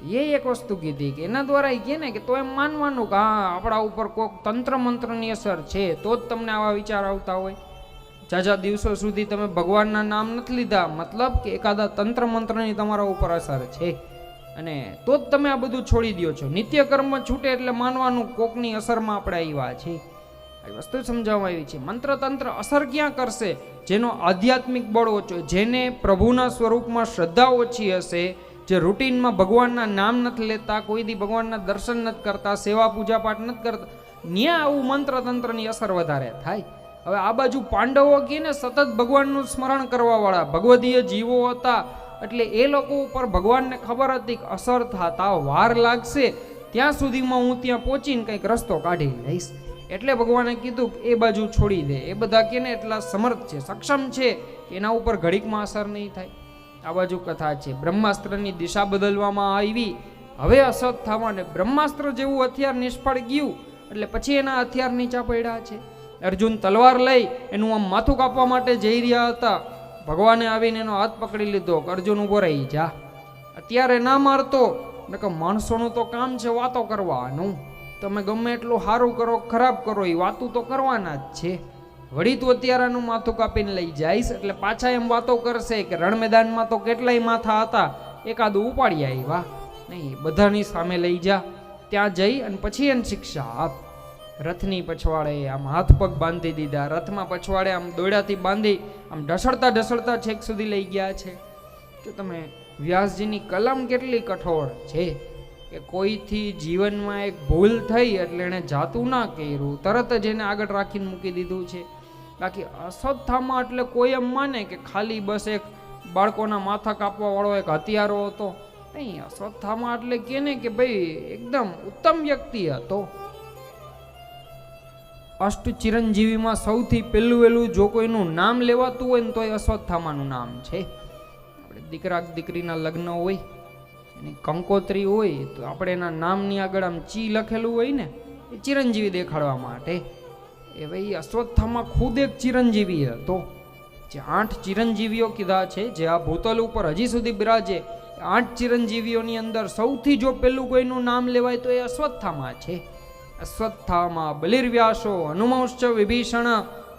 એ એક વસ્તુ કીધી કે એના દ્વારા એ કહે ને કે તો એમ માનવાનું કે હા આપણા ઉપર કોઈક તંત્ર મંત્રની અસર છે તો જ તમને આવા વિચાર આવતા હોય. જાજા દિવસો સુધી તમે ભગવાનના નામ નથી લીધા, મતલબ કે એકાદા તંત્ર મંત્રની તમારા ઉપર અસર છે, અને તો જ તમે આ બધું છોડી દો છો. નિત્ય કર્મ છૂટે એટલે માનવાનું કોકની અસરમાં આપણે આવ્યા છીએ. આ વસ્તુ સમજાવવામાં આવી છે. મંત્ર તંત્ર અસર ક્યાં કરશે? જેનો આધ્યાત્મિક બળ ઓછો, જેને પ્રભુના સ્વરૂપમાં શ્રદ્ધા ઓછી હશે, જે રૂટીનમાં ભગવાનના નામ નથી લેતા, કોઈ દી ભગવાનના દર્શન નથી કરતા, સેવા પૂજા પાઠ નથી કરતા, ત્યાં આવું મંત્ર તંત્રની અસર વધારે થાય. હવે આ બાજુ પાંડવો કે ને સતત ભગવાનનું સ્મરણ કરવા વાળા ભગવદીય જીવો હતા, એટલે એ લોકો ઉપર ભગવાનને ખબર હતી કે અસર થતા વાર લાગશે, ત્યાં સુધીમાં હું ત્યાં પહોંચીને કંઈક રસ્તો કાઢી લઈશ. એટલે ભગવાને કીધું કે એ બાજુ છોડી દે. એ બધા કે ને એટલા સમર્થ છે, સક્ષમ છે કે એના ઉપર ઘડીકમાં અસર નહીં થાય. આ બાજુ કથા છે, બ્રહ્માસ્ત્રની દિશા બદલવામાં આવી. હવે અશ્વત્થામાને બ્રહ્માસ્ત્ર જેવું હથિયાર નિષ્ફળ ગયું એટલે પછી એના હથિયાર નીચા પડ્યા છે. અર્જુન તલવાર લઈ એનું આમ માથું કાપવા માટે જઈ રહ્યા હતા. ભગવાને આવીને એનો હાથ પકડી લીધો. અર્જુન ઉભો રહી જા, અત્યારે ના મારતો, નકર માણસોનું તો કામ છે વાતો કરવાનું. તમે ગમે એટલું સારું કરો ખરાબ કરો, એ વાતું તો કરવાના જ છે. વળી તું અત્યારનું માથું કાપીને લઈ જઈશ એટલે પાછા એમ વાતો કરશે કે રણ મેદાનમાં તો કેટલાય માથા હતા, એકાદું ઉપાડી આવ્યા નહીં. બધાની સામે લઈ જા, ત્યાં જઈ અને પછી એને શિક્ષા આપ. રથની પછવાડે આમ હાથ પગ બાંધી દીધા, રથમાં પછવાડે આમ દોડાથી બાંધી આમ ઢસડતા છેક સુધી લઈ ગયા છે. જો તમે વ્યાસજીની કલમ કેટલી કઠોર છે કે કોઈથી જીવનમાં એક ભૂલ થઈ એટલે એને જાતું ના કર્યું, તરત જ એને આગળ રાખીને મૂકી દીધું છે. બાકી અશ્વત્થામા એટલે કોઈ એમ માને કે ખાલી બસ એક બાળકોના માથા કાપવા વાળો એક હથિયારો હતો, નહીં. અશ્વત્થામા એટલે કે ને કે ભાઈ એકદમ ઉત્તમ વ્યક્તિ હતો. અષ્ટ ચિરંજીવીમાં સૌથી પહેલું જો કોઈનું નામ લેવાતું હોય ને તો એ અશ્વત્થામાનું નામ છે. આપણે દીકરા દીકરીના લગ્ન હોય, એની કંકોત્રી હોય તો આપણે એના નામની આગળ આમ ચી લખેલું હોય ને, એ ચિરંજીવી દેખાડવા માટે. એ ભાઈ અશ્વત્થામા ખુદ એક ચિરંજીવી હતો. જે 8 ચિરંજીવીઓ કીધા છે જે આ ભૂતલ ઉપર હજી સુધી બિરાજે, 8 ચિરંજીવીઓની અંદર સૌથી જો પેલું કોઈનું નામ લેવાય તો એ અશ્વત્થામા છે. અશ્વત્થામા બલિર્વ્યાસો હનુમંશ્ચ વિભીષણ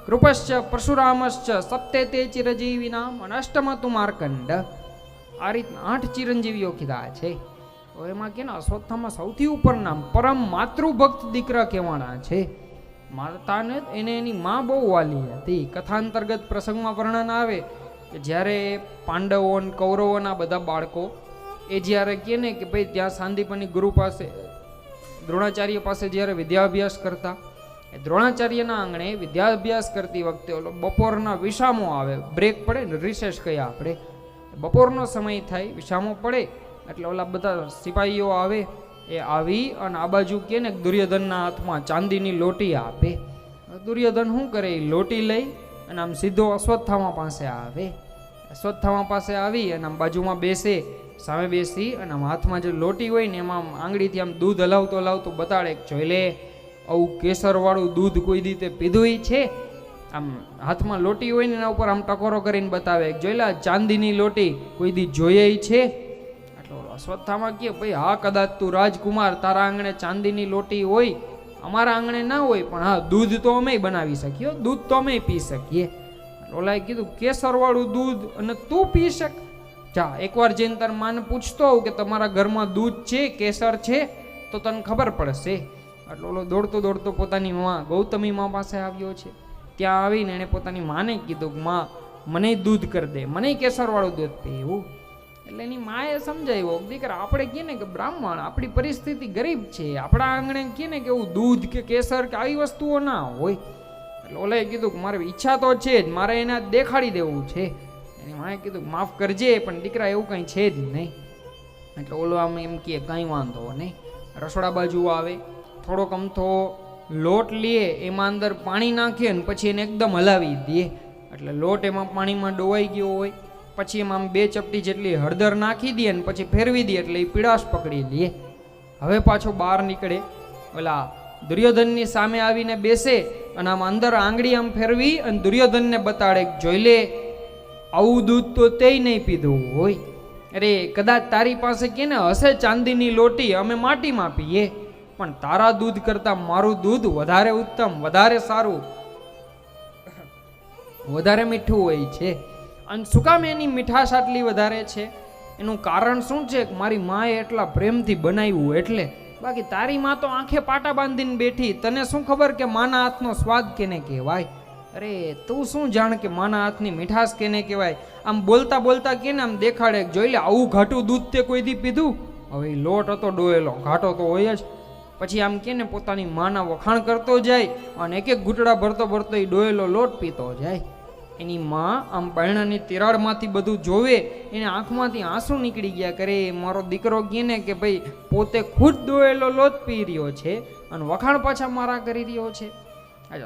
કૃપશ્ચ પરશુરામશ્ચ સપ્તે તે ચિરંજીવીનામ અનષ્ટમતુ માર્કંડ. આ રીતના 8 ચિરંજીવીઓ કીધા છે. તો એમાં કે અશ્વત્થામા સૌથી ઉપર નામ, પરમ માતૃભક્ત દીકરા કહેવાના છે. માતાને એને એની માં બહુ વાલી હતી. કથા અંતર્ગત પ્રસંગમાં વર્ણન આવે કે જ્યારે પાંડવો અને કૌરવોના બધા બાળકો એ જ્યારે કહે ને કે ભાઈ ત્યાં સાંદીપની ગુરુ પાસે દ્રોણાચાર્ય પાસે જ્યારે વિદ્યાભ્યાસ કરતા, એ દ્રોણાચાર્યના આંગણે વિદ્યાભ્યાસ કરતી વખતે ઓલો બપોરના વિસામો આવે, બ્રેક પડે ને, રિસેસ કહીએ આપણે, બપોરનો સમય થાય, વિસામો પડે એટલે ઓલા બધા સિપાહીઓ આવે એ આવી અને આ બાજુ કે ને દુર્યોધનના હાથમાં ચાંદીની લોટી આપે. દુર્યોધન શું કરે, એ લોટી લઈ અને આમ સીધો અશ્વત્થામા પાસે આવે. અશ્વત્થામા પાસે આવી અને આમ બાજુમાં બેસે, સામે બેસી અને આમ હાથમાં જે લોટી હોય ને એમાં આંગળીથી આમ દૂધ હલાવતો હલાવતો બતાડે, જોઈ લે આવું કેસરવાળું દૂધ કોઈ રીતે પીધું છે. આમ હાથમાં લોટી હોય ને એના ઉપર આમ ટકોરો કરીને બતાવે, જોઈ લે ચાંદીની લોટી કોઈ દી જોઈએ છે. એટલે અશ્વત્થામા કહે, ભાઈ હા કદાચ તું રાજકુમાર, તારા આંગણે ચાંદીની લોટી હોય, અમારા આંગણે ના હોય, પણ હા દૂધ તો અમે બનાવી શકીએ, દૂધ તો અમે પી શકીએ. ઓલાએ કીધું, કેસરવાળું દૂધ અને તું પી શક? જા એકવાર જઈને તાર માને પૂછતો હોઉં કે તમારા ઘરમાં દૂધ છે, કેસર છે, તો તને ખબર પડશે. એટલે ઓલો દોડતો દોડતો પોતાની માં ગૌતમી માં પાસે આવ્યો છે. ત્યાં આવીને એણે પોતાની માને કીધું કે માં મને દૂધ કરી દે, મને કેસરવાળું દૂધ પીવું. એટલે એની માએ સમજાવ્યો, દીકરા આપણે કહે ને કે બ્રાહ્મણ, આપણી પરિસ્થિતિ ગરીબ છે, આપણા આંગણે કહે ને કે એવું દૂધ કે કેસર કે આવી વસ્તુઓ ના હોય. એટલે ઓલાએ કીધું કે મારે ઈચ્છા તો છે જ, મારે એને દેખાડી દેવું છે. એની માએ કીધું માફ કરજે, પણ દીકરા એવું કંઈ છે જ નહીં. એટલે ઓલો આમ એમ કહે કંઈ વાંધો નહીં. રસોડા બાજુ આવે, થોડોક અમથો લોટ લે, એમાં અંદર પાણી નાખે ને પછી એને એકદમ હલાવી દે. એટલે લોટ એમાં પાણીમાં ડોવાઈ ગયો હોય, પછી એમાં આમ 2 ચપટી જેટલી હળદર નાખી દે ને પછી ફેરવી દે, એટલે એ પીળાશ પકડી લે. હવે પાછો બહાર નીકળે, ઓલા દુર્યોધનની સામે આવીને બેસે અને આમ અંદર આંગળી આમ ફેરવી અને દુર્યોધનને બતાડે, જોઈ લે આવું દૂધ તો તે નહીં પીધું હોય. અરે કદાચ તારી પાસે કે ને હશે ચાંદીની લોટી, અમે માટીમાં પીએ, પણ તારા દૂધ કરતાં મારું દૂધ વધારે ઉત્તમ, વધારે સારું, વધારે મીઠું હોય છે. અને શું કામ એની મીઠાશ આટલી વધારે છે? એનું કારણ શું છે? મારી માએ એટલા પ્રેમથી બનાવ્યું એટલે. બાકી તારી માં તો આંખે પાટા બાંધીને બેઠી, તને શું ખબર કે માના હાથનો સ્વાદ કેને કહેવાય? અરે તું શું જાણ કે માના હાથની મીઠાશ કેને કહેવાય? આમ બોલતા બોલતા કેને આમ દેખાડે, જોઈ લે આવું ઘાટું દૂધ તે કોઈ દી પીધું? હવે લોટ હતો ડોયેલો, ઘાટો તો હોય જ. પછી આમ કે ને પોતાની માના વખાણ કરતો જાય અને એક એક ઘૂંટડા ભરતો ભરતો એ ડોયેલો લોટ પીતો જાય. એની માં આમ બાયણાની તિરાડમાંથી બધું જોવે, એને આંખમાંથી આંસુ નીકળી ગયા કરે. મારો દીકરો કહે ને કે ભાઈ પોતે ખુદ ડોયેલો લોટ પી રહ્યો છે અને વખાણ પાછા મારા કરી રહ્યો છે.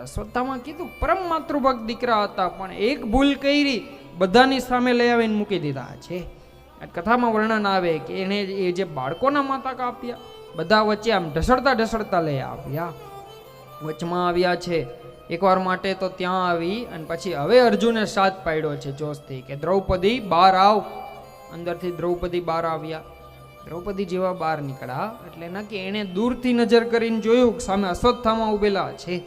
અશ્વત્થામાં કીધું પરમ માતૃભક્ત દીકરા હતા, પણ એક ભૂલ કરી, બધાની સામે લઈ આવીને મૂકી દીધા છે. કથામાં વર્ણન આવે કે એને એ જે બાળકોના માતા કાપ્યા, બધા વચ્ચે આમ ઢસડતા ઢસડતા લઈ આવ્યા, વચમાં આવ્યા છે. એકવાર માટે તો ત્યાં આવી અને પછી હવે અર્જુને સાથ પાડ્યો છે જોશથી કે દ્રૌપદી બહાર આવ. અંદરથી દ્રૌપદી બહાર આવ્યા. દ્રૌપદી જેવા બહાર નીકળ્યા એટલે નક્કી એણે દૂરથી નજર કરીને જોયું કે સામે અશ્વત્થામા ઉભેલા છે.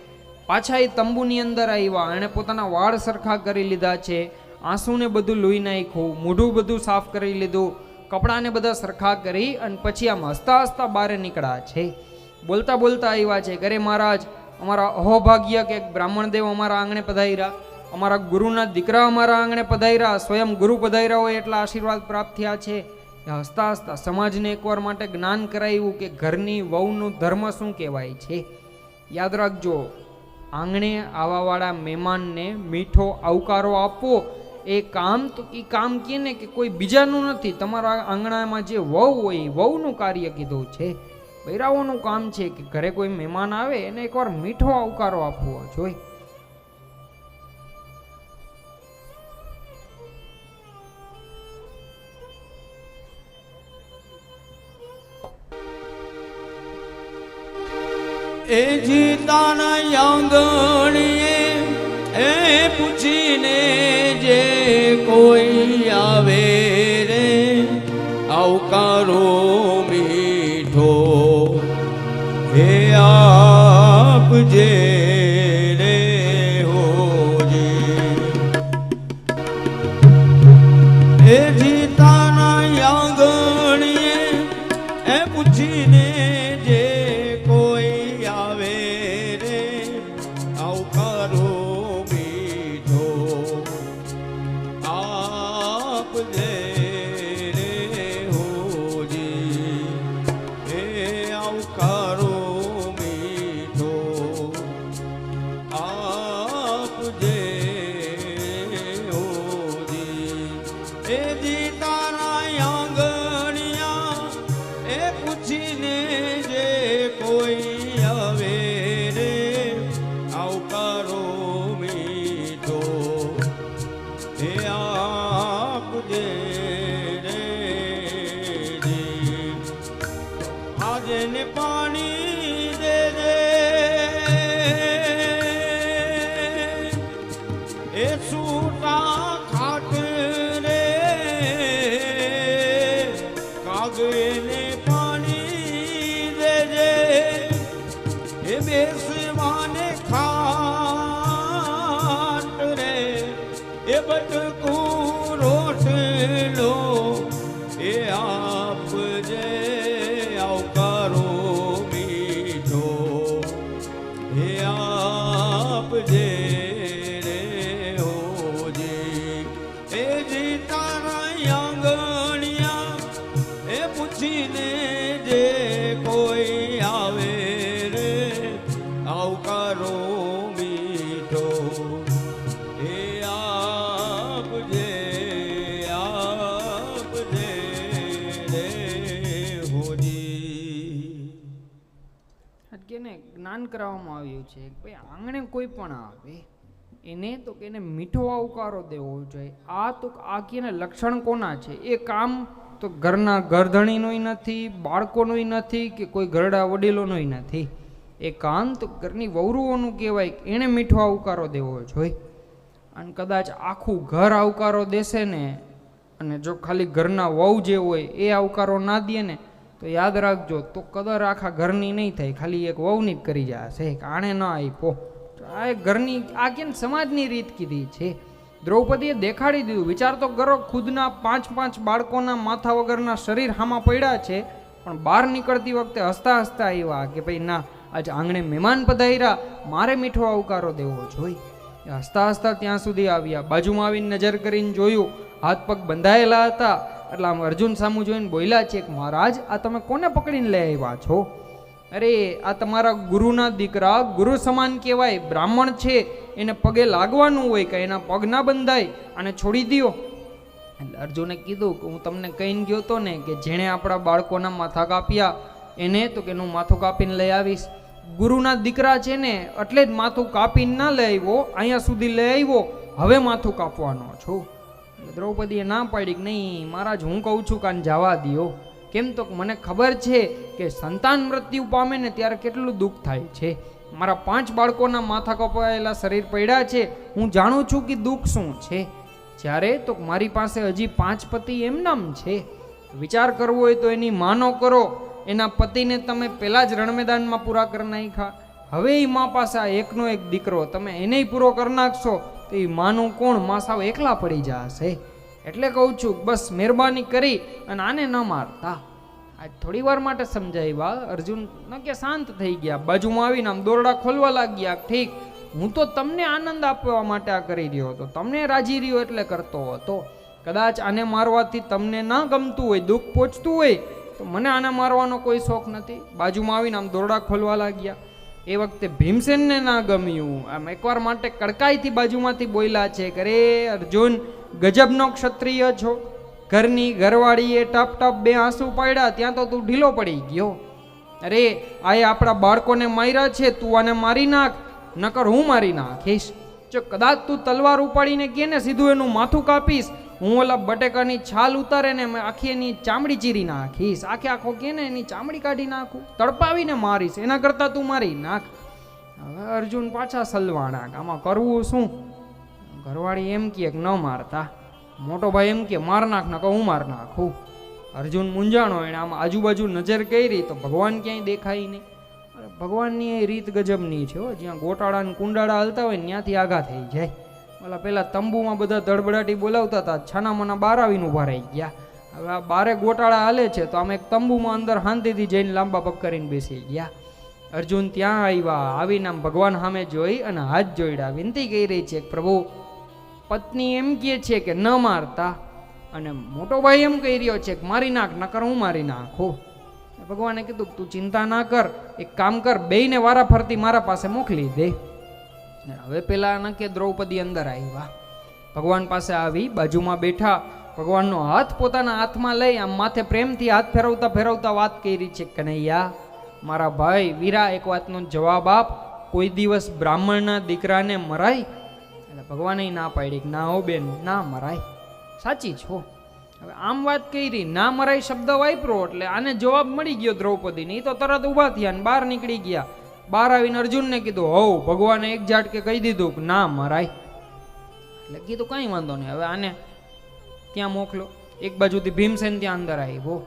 પાછા એ તંબુની અંદર આવ્યા, એણે પોતાના વાળ સરખા કરી લીધા છે, આંસુને બધું લોહી નાખ્યું, મોઢું બધું સાફ કરી લીધું, કપડાને બધા સરખા કરી અને પછી આમ હસતા હસતા બહાર નીકળ્યા છે. બોલતા બોલતા આવ્યા છે, ઘરે મહારાજ અમારા અહોભાગ્ય કે બ્રાહ્મણ દેવ અમારા આંગણે પધાર્યા, અમારા ગુરુના દીકરા અમારા આંગણે પધાર્યા, સ્વયં ગુરુ પધાર્યા હોય એટલા આશીર્વાદ પ્રાપ્ત થયા છે. હસતા હસતા સમાજને એકવાર માટે જ્ઞાન કરાવ્યું કે ઘરની વહુનું ધર્મ શું કહેવાય છે. યાદ રાખજો, આંગણે આવવાવાળા મહેમાનને મીઠો આવકારો આપવો એ કામ તો એ કામ કહે ને કે કોઈ બીજાનું નથી, તમારા આંગણામાં જે વહુ હોય વહુનું કાર્ય કીધું છે. બૈરાઓનું કામ છે કે ઘરે કોઈ મહેમાન આવે એને એકવાર મીઠો આવકારો આપવો જોઈએ. એ જીતાના આંગણીએ એ પૂછીને જે કોઈ આવે રે, આવકારો મીઠો હે આપજે રે હોજી. એ જીતાના આંગણીએ એ પૂછીને જે કોઈ આવે રે, આવકારો મીઠો આપજે રે હોજી. એ આવકારો મીઠો આપજે હોજી. એ જીતાના આંગણિયા એ પૂછીને લો એ આપજે આવકારો મીઠો એ આપજે રે હોજી એ જી તારા આંગણિયા એ પૂછીને જે કોઈ આવે રે આવકારો મીઠો એ આપજે રે હોજી. કેને જ્ઞાન કરાવવામાં આવ્યું છે કે ભાઈ આંગણે કોઈ પણ આવે એને તો કે એને મીઠો આવકારો દેવો જોઈએ. આ તો આ કે લક્ષણ કોના છે? એ કામ તો ઘરના ઘરધણીનોય નથી, બાળકોનોય નથી, કે કોઈ ઘરડા વડીલોનોય નથી. એ કામ તો ઘરની વહુરુઓનું કહેવાય. એણે મીઠો આવકારો દેવો જોઈએ. અને કદાચ આખું ઘર આવકારો દેશે ને, અને જો ખાલી ઘરના વહુ જે હોય એ આવકારો ના દે ને, તો યાદ રાખજો તો કદર આખા ઘરની નહીં થાય, ખાલી એક વહુની જ કરી જશે કે આણે ન આપ્યો. આ એક ઘરની આ કેમ સમાજની રીત કીધી છે. દ્રૌપદીએ દેખાડી દીધું. વિચાર તો કરો, ખુદના 5 બાળકોના માથા વગરના શરીર હામાં પડ્યા છે, પણ બહાર નીકળતી વખતે હસતા હસતા આવ્યા કે ભાઈ ના, આજ આંગણે મહેમાન પધાર્યા, મારે મીઠો આવકારો દેવો જોઈએ. હસતા હસતા ત્યાં સુધી આવ્યા. બાજુમાં આવીને નજર કરીને જોયું, હાથ પગ બંધાયેલા હતા. એટલે આમ અર્જુન સામું જોઈને બોલ્યા છે કે મહારાજ, આ તમે કોને પકડીને લઈ આવ્યા છો? અરે આ તમારા ગુરુના દીકરા, ગુરુ સમાન કહેવાય, બ્રાહ્મણ છે, એને પગે લાગવાનું હોય કે એના પગ ના બંધાય, અને છોડી દો. એટલે અર્જુને કીધું કે હું તમને કહીને ગયો તો ને કે જેણે આપણા બાળકોના માથા કાપ્યા એને તો કે એનું માથું કાપીને લઈ આવીશ. ગુરુના દીકરા છે ને એટલે જ માથું કાપીને ના લઈ આવ્યો, અહીંયા સુધી લઈ આવ્યો, હવે માથું કાપવાનો છું. દ્રૌપદીએ ના પાડી કે નહીં મહારાજ, હું કહું છું કાન જવા દો. કેમ તો મને ખબર છે કે સંતાન મૃત્યુ પામે ને ત્યારે કેટલું દુઃખ થાય છે. મારા 5 બાળકોના માથા કપાયેલા શરીર પડ્યા છે, હું જાણું છું કે દુઃખ શું છે. જ્યારે તો મારી પાસે હજી 5 પતિ એમ નામ છે. વિચાર કરવો હોય તો એની માનો કરો. એના પતિને તમે પહેલા જ રણમેદાનમાં પૂરા કરી નાખ્યા, હવે એ મા પાસે આ એકનો એક દીકરો તમે એને પૂરો કરી નાખશો તો એ માનું કોણ? મા સાવ એકલા પડી જશે. એટલે કહું છું બસ મહેરબાની કરી અને આને ન મારતા. આજ થોડી વાર માટે સમજાવ્યા. અર્જુન ન કે શાંત થઈ ગયા. બાજુમાં આવીને આમ દોરડા ખોલવા લાગ્યા. ઠીક, હું તો તમને આનંદ આપવા માટે આ કરી રહ્યો હતો, તમને રાજી રહ્યો એટલે કરતો હતો. કદાચ આને મારવાથી તમને ના ગમતું હોય, દુઃખ પહોંચતું હોય, તો મને આને મારવાનો કોઈ શોખ નથી. બાજુમાં આવીને આમ દોરડા ખોલવા લાગ્યા. એ વખતે ભીમસેનને ના ગમ્યું. આમ એકવાર માટે કડકાઈથી બાજુમાંથી બોલ્યા છે કે અરે અર્જુન, ગજબનો ક્ષત્રિય છો. ઘરની ઘરવાળીએ ટપ ટપ 2 આંસુ પાડ્યા, ત્યાં તો તું ઢીલો પડી ગયો. અરે આ આપણા બાળકોને માર્યા છે, તું આને મારી નાખ, નકર હું મારી નાખીશ. જો કદાચ તું તલવાર ઉપાડીને કે ને સીધું એનું માથું કાપીશ, હું ઓલા બટેકાની છાલ ઉતારે ને આખી એની ચામડી ચીરી નાખીશ. આખો કે ને એની ચામડી કાઢી નાખું, તડપાવીને મારીશ. એના કરતાં તું મારી નાખ. હવે અર્જુન પાછા સલવાણા, આમાં કરવું શું? ઘરવાળી એમ કહે કે ન મારતા. મોટો ભાઈ એમ કે માર નાખ, ન કહું હું માર નાખું. અર્જુન મૂંઝાણો. એણે આમ આજુબાજુ નજર કરી તો ભગવાન ક્યાંય દેખાય નહીં. અરે ભગવાનની એ રીત ગજબની છે. જ્યાં ગોટાળા ને કુંડાળા હાલતા હોય ને ત્યાંથી આઘા થઈ જાય. ઓલા પેલા તંબુમાં બધા ધડબડાટી બોલાવતા હતા, છાનામાના બહાર આવીને ઉભા રહી ગયા. હવે આ બારે ગોટાળા હાલે છે તો આમ એક તંબુમાં અંદર શાંતિથી જઈને લાંબા પગ કરીને બેસી ગયા. અર્જુન ત્યાં આવ્યા. આવીને આમ ભગવાન સામે જોઈ અને હાથ જોડ્યા, વિનંતી કરી રહી છે પ્રભુ, પત્ની એમ કહે છે કે ન મારતા, અને મોટો ભાઈ એમ કહી રહ્યો છે કે મારી નાખ, નકર હું મારી નાખું. ભગવાને કીધું તું ચિંતા ના કર, એક કામ કર, બેયને વારા ફરતી મારા પાસે મોકલી દે. હવે પેલા ન કે દ્રૌપદી અંદર આવ્યા, ભગવાન પાસે આવી બાજુમાં બેઠા. ભગવાનનો હાથ પોતાના હાથમાં લઈ આમ માથે પ્રેમથી હાથ ફેરવતા ફેરવતા વાત કરી છે, કનૈયા મારા ભાઈ વીરા, એક વાતનો જવાબ આપ, કોઈ દિવસ બ્રાહ્મણના દીકરાને મરાય? એટલે ભગવાને ના પાડી કે ના હો બેન, ના મરાય, સાચી છો. હવે આમ વાત કરી, ના મરાય શબ્દ વાપરો એટલે આને જવાબ મળી ગયો દ્રૌપદીને. એ તો તરત ઊભા થયા ને બહાર નીકળી ગયા. બહાર આવીને અર્જુનને કીધું, હોવ ભગવાને એક ઝાટકે કહી દીધું કે ના મરાય. એટલે કીધું કંઈ વાંધો નહીં, હવે આને ત્યાં મોકલો. એક બાજુથી ભીમસેન ત્યાં અંદર આવ્યો.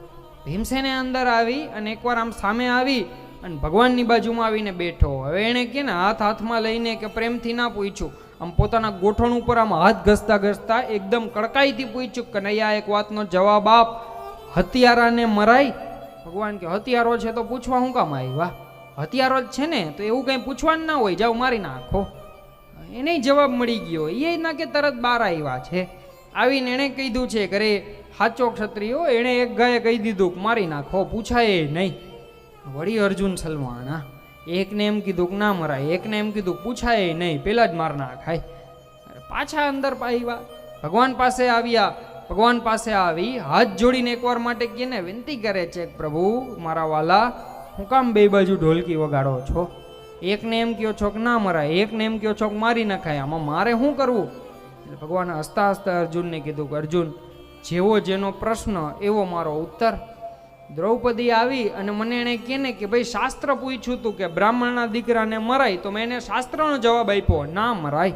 ભીમસેને અંદર આવી અને એકવાર આમ સામે આવી અને ભગવાનની બાજુમાં આવીને બેઠો. હવે એણે કે ને હાથમાં લઈને કે પ્રેમથી ના પૂછ્યું, આમ પોતાના ગોઠણ ઉપર આમ હાથ ઘસતા ઘસતા એકદમ કડકાઈથી પૂછ્યું કે નૈયા એક વાતનો જવાબ આપ, હત્યારાને મરાય? ભગવાન કે હત્યારો છે તો પૂછવા હું કામ આવ્યા? હત્યારો જ છે ને તો એવું કંઈ પૂછવાનું ના હોય, જાઓ મારી નાખો. એને જવાબ મળી ગયો. એ ના કે તરત બહાર આવ્યા છે, આવીને એણે કીધું છે કે રે સાચો ક્ષત્રિયો, એણે એક ગાયે કહી દીધું કે મારી નાખો, પૂછાય નહીં. વળી અર્જુન સલમાણા, એકને એમ કીધું કે ના મરાય, એકને એમ કીધું પૂછાય નહીં, પેલા જ માર નાખાય. પાછા અંદર આવ્યા, ભગવાન પાસે આવ્યા. ભગવાન પાસે આવી હાથ જોડીને એકવાર માટે કેને વિનંતી કરે છે, પ્રભુ મારા વાલા, હું કામ બે બાજુ ઢોલકી વગાડો છો? એકને એમ કહો છો કે ના મરાય, એકને એમ કહો છો કે મારી નખાય, આમાં મારે શું કરવું? એટલે ભગવાન હસતા હસતા અર્જુનને કીધું કે અર્જુન, જેવો જેનો પ્રશ્ન એવો મારો ઉત્તર. દ્રૌપદી આવી અને મને એણે કહે કે ભાઈ શાસ્ત્ર પૂછ્યું હતું કે બ્રાહ્મણના દીકરાને મરાય, તો મેં એને શાસ્ત્રનો જવાબ આપ્યો, ના મરાય.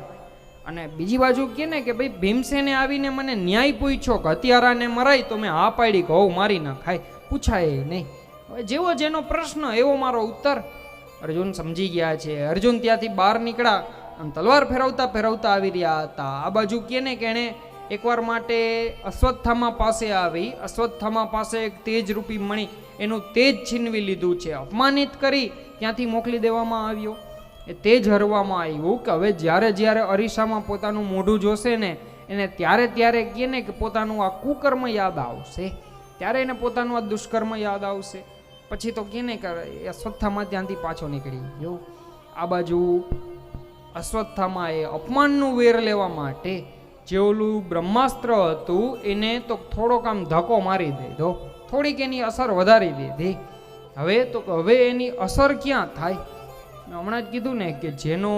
અને બીજી બાજુ કહે કે ભાઈ ભીમસેને આવીને મને ન્યાય પૂછ્યો કે હત્યારાને મરાય, તો મેં હા પાડી કે હોવ મારી ન ખાય, પૂછાય નહીં. હવે જેવો જેનો પ્રશ્ન એવો મારો ઉત્તર. અર્જુન સમજી ગયા છે. અર્જુન ત્યાંથી બહાર નીકળ્યા અને તલવાર ફેરવતા ફેરવતા આવી રહ્યા હતા. આ બાજુ કહે કે એણે એકવાર માટે અશ્વત્થામા પાસે આવી, અશ્વત્થામા પાસે એક તેજરૂપી મણી, એનું તેજ છીનવી લીધું છે, અપમાનિત કરી ત્યાંથી મોકલી દેવામાં આવ્યો. એ તેજ હરવામાં આવ્યું કે હવે જ્યારે જ્યારે અરીસામાં પોતાનું મોઢું જોશે ને એને ત્યારે ત્યારે કહે ને કે પોતાનું આ કુકર્મ યાદ આવશે, ત્યારે એને પોતાનું આ દુષ્કર્મ યાદ આવશે. પછી તો કહે ને કે અશ્વત્થામા ત્યાંથી પાછો નીકળી ગયો. આ બાજુ અશ્વત્થામા એ અપમાનનું વેર લેવા માટે જે ઓલું બ્રહ્માસ્ત્ર હતું એને તો થોડોક આમ ધક્કો મારી દીધો, થોડીક એની અસર વધારી દીધી. હવે એની અસર ક્યાં થાય? હમણાં જ કીધું ને કે જેનો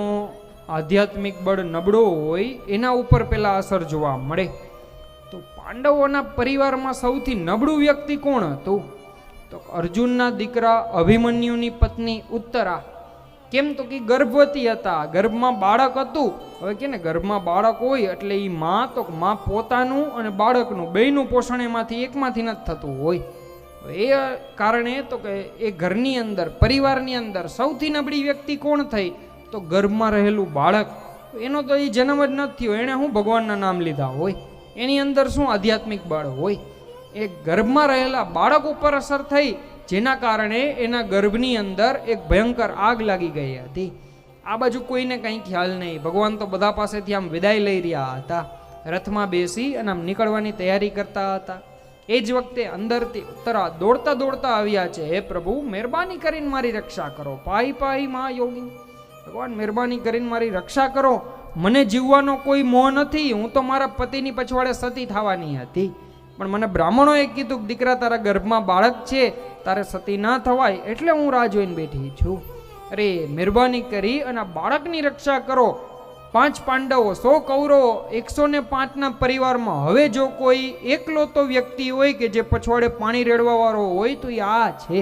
આધ્યાત્મિક બળ નબળો હોય એના ઉપર પેલા અસર જોવા મળે. તો પાંડવોના પરિવારમાં સૌથી નબળું વ્યક્તિ કોણ હતું? તો અર્જુનના દીકરા અભિમન્યુની પત્ની ઉત્તરા. કેમ તો કે ગર્ભવતી હતા, ગર્ભમાં બાળક હતું. હવે કે ને ગર્ભમાં બાળક હોય એટલે એ માં તો માં પોતાનું અને બાળકનું બેયનું પોષણ એમાંથી એકમાંથી નથી થતું હોય. એ કારણે તો કે એ ઘરની અંદર પરિવારની અંદર સૌથી નબળી વ્યક્તિ કોણ થઈ? તો ગર્ભમાં રહેલું બાળક. એનો તો એ જન્મ જ નથી થયો, એણે શું ભગવાનના નામ લીધા હોય? એની અંદર શું આધ્યાત્મિક બળ હોય? એ ગર્ભમાં રહેલા બાળક ઉપર અસર થઈ, જેના કારણે એના ગર્ભની અંદર એક ભયંકર આગ લાગી ગઈ હતી. આ બાજુ કોઈને કંઈ ખ્યાલ નહીં. ભગવાન તો બધા પાસેથી આમ વિદાય લઈ રહ્યા હતા, રથમાં બેસી અને આમ નીકળવાની તૈયારી કરતા હતા. એ જ વખતે અંદરથી ઉત્તરા દોડતા દોડતા આવ્યા છે, હે પ્રભુ મહેરબાની કરીને મારી રક્ષા કરો, પાઈ પાઈ મા યોગી. ભગવાન મહેરબાની કરીને મારી રક્ષા કરો, મને જીવવાનો કોઈ મોહ નથી, હું તો મારા પતિની પછવાડે સતી થવાની હતી, પણ મને બ્રાહ્મણોએ કીધું કે દીકરા તારા ગર્ભમાં બાળક છે, તારે સતી ના થવાય, એટલે હું રાહ જોઈને બેઠી છું. અરે મહેરબાની કરી અને બાળકની રક્ષા કરો. 5 પાંડવો 100 કૌરવો 105ના પરિવારમાં હવે જો કોઈ એકલો તો વ્યક્તિ હોય કે જે પછવાડે પાણી રેડવા વાળો હોય તો એ આ છે,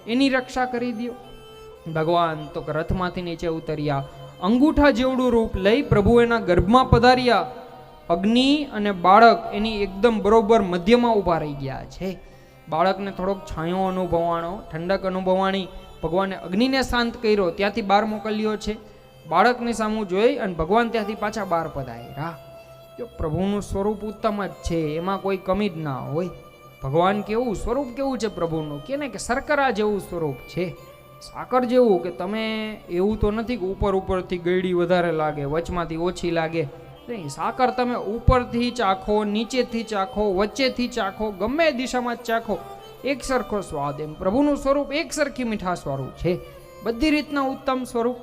એની રક્ષા કરી દો. ભગવાન તો રથમાંથી નીચે ઉતર્યા, અંગૂઠા જેવડું રૂપ લઈ પ્રભુ એના ગર્ભમાં પધાર્યા. અગ્નિ અને બાળક એની એકદમ બરોબર મધ્યમાં ઊભા રહી ગયા છે. બાળકને થોડોક છાંયો અનુભવાણો, ઠંડક અનુભવાણી. ભગવાને અગ્નિને શાંત કર્યો, ત્યાંથી બહાર મોકલ્યો છે. બાળકની સામું જોઈ અને ભગવાન ત્યાંથી પાછા બહાર પધાર્યા. જો પ્રભુનું સ્વરૂપ ઉત્તમ જ છે, એમાં કોઈ કમી જ ના હોય. ભગવાન કેવું સ્વરૂપ કેવું છે પ્રભુનું, કે ને કે શર્કરા જેવું સ્વરૂપ છે, સાકર જેવું, કે તમે એવું તો નથી કે ઉપરથી ગળી વધારે લાગે, વચમાંથી ઓછી લાગે. નહીં, સાકર તમે ઉપરથી ચાખો, નીચેથી ચાખો, વચ્ચેથી ચાખો, ગમે દિશામાં જ ચાખો, એક સરખો સ્વાદ. એમ પ્રભુનું સ્વરૂપ એક સરખી મીઠાશ વાળું છે, બધી રીતના ઉત્તમ સ્વરૂપ.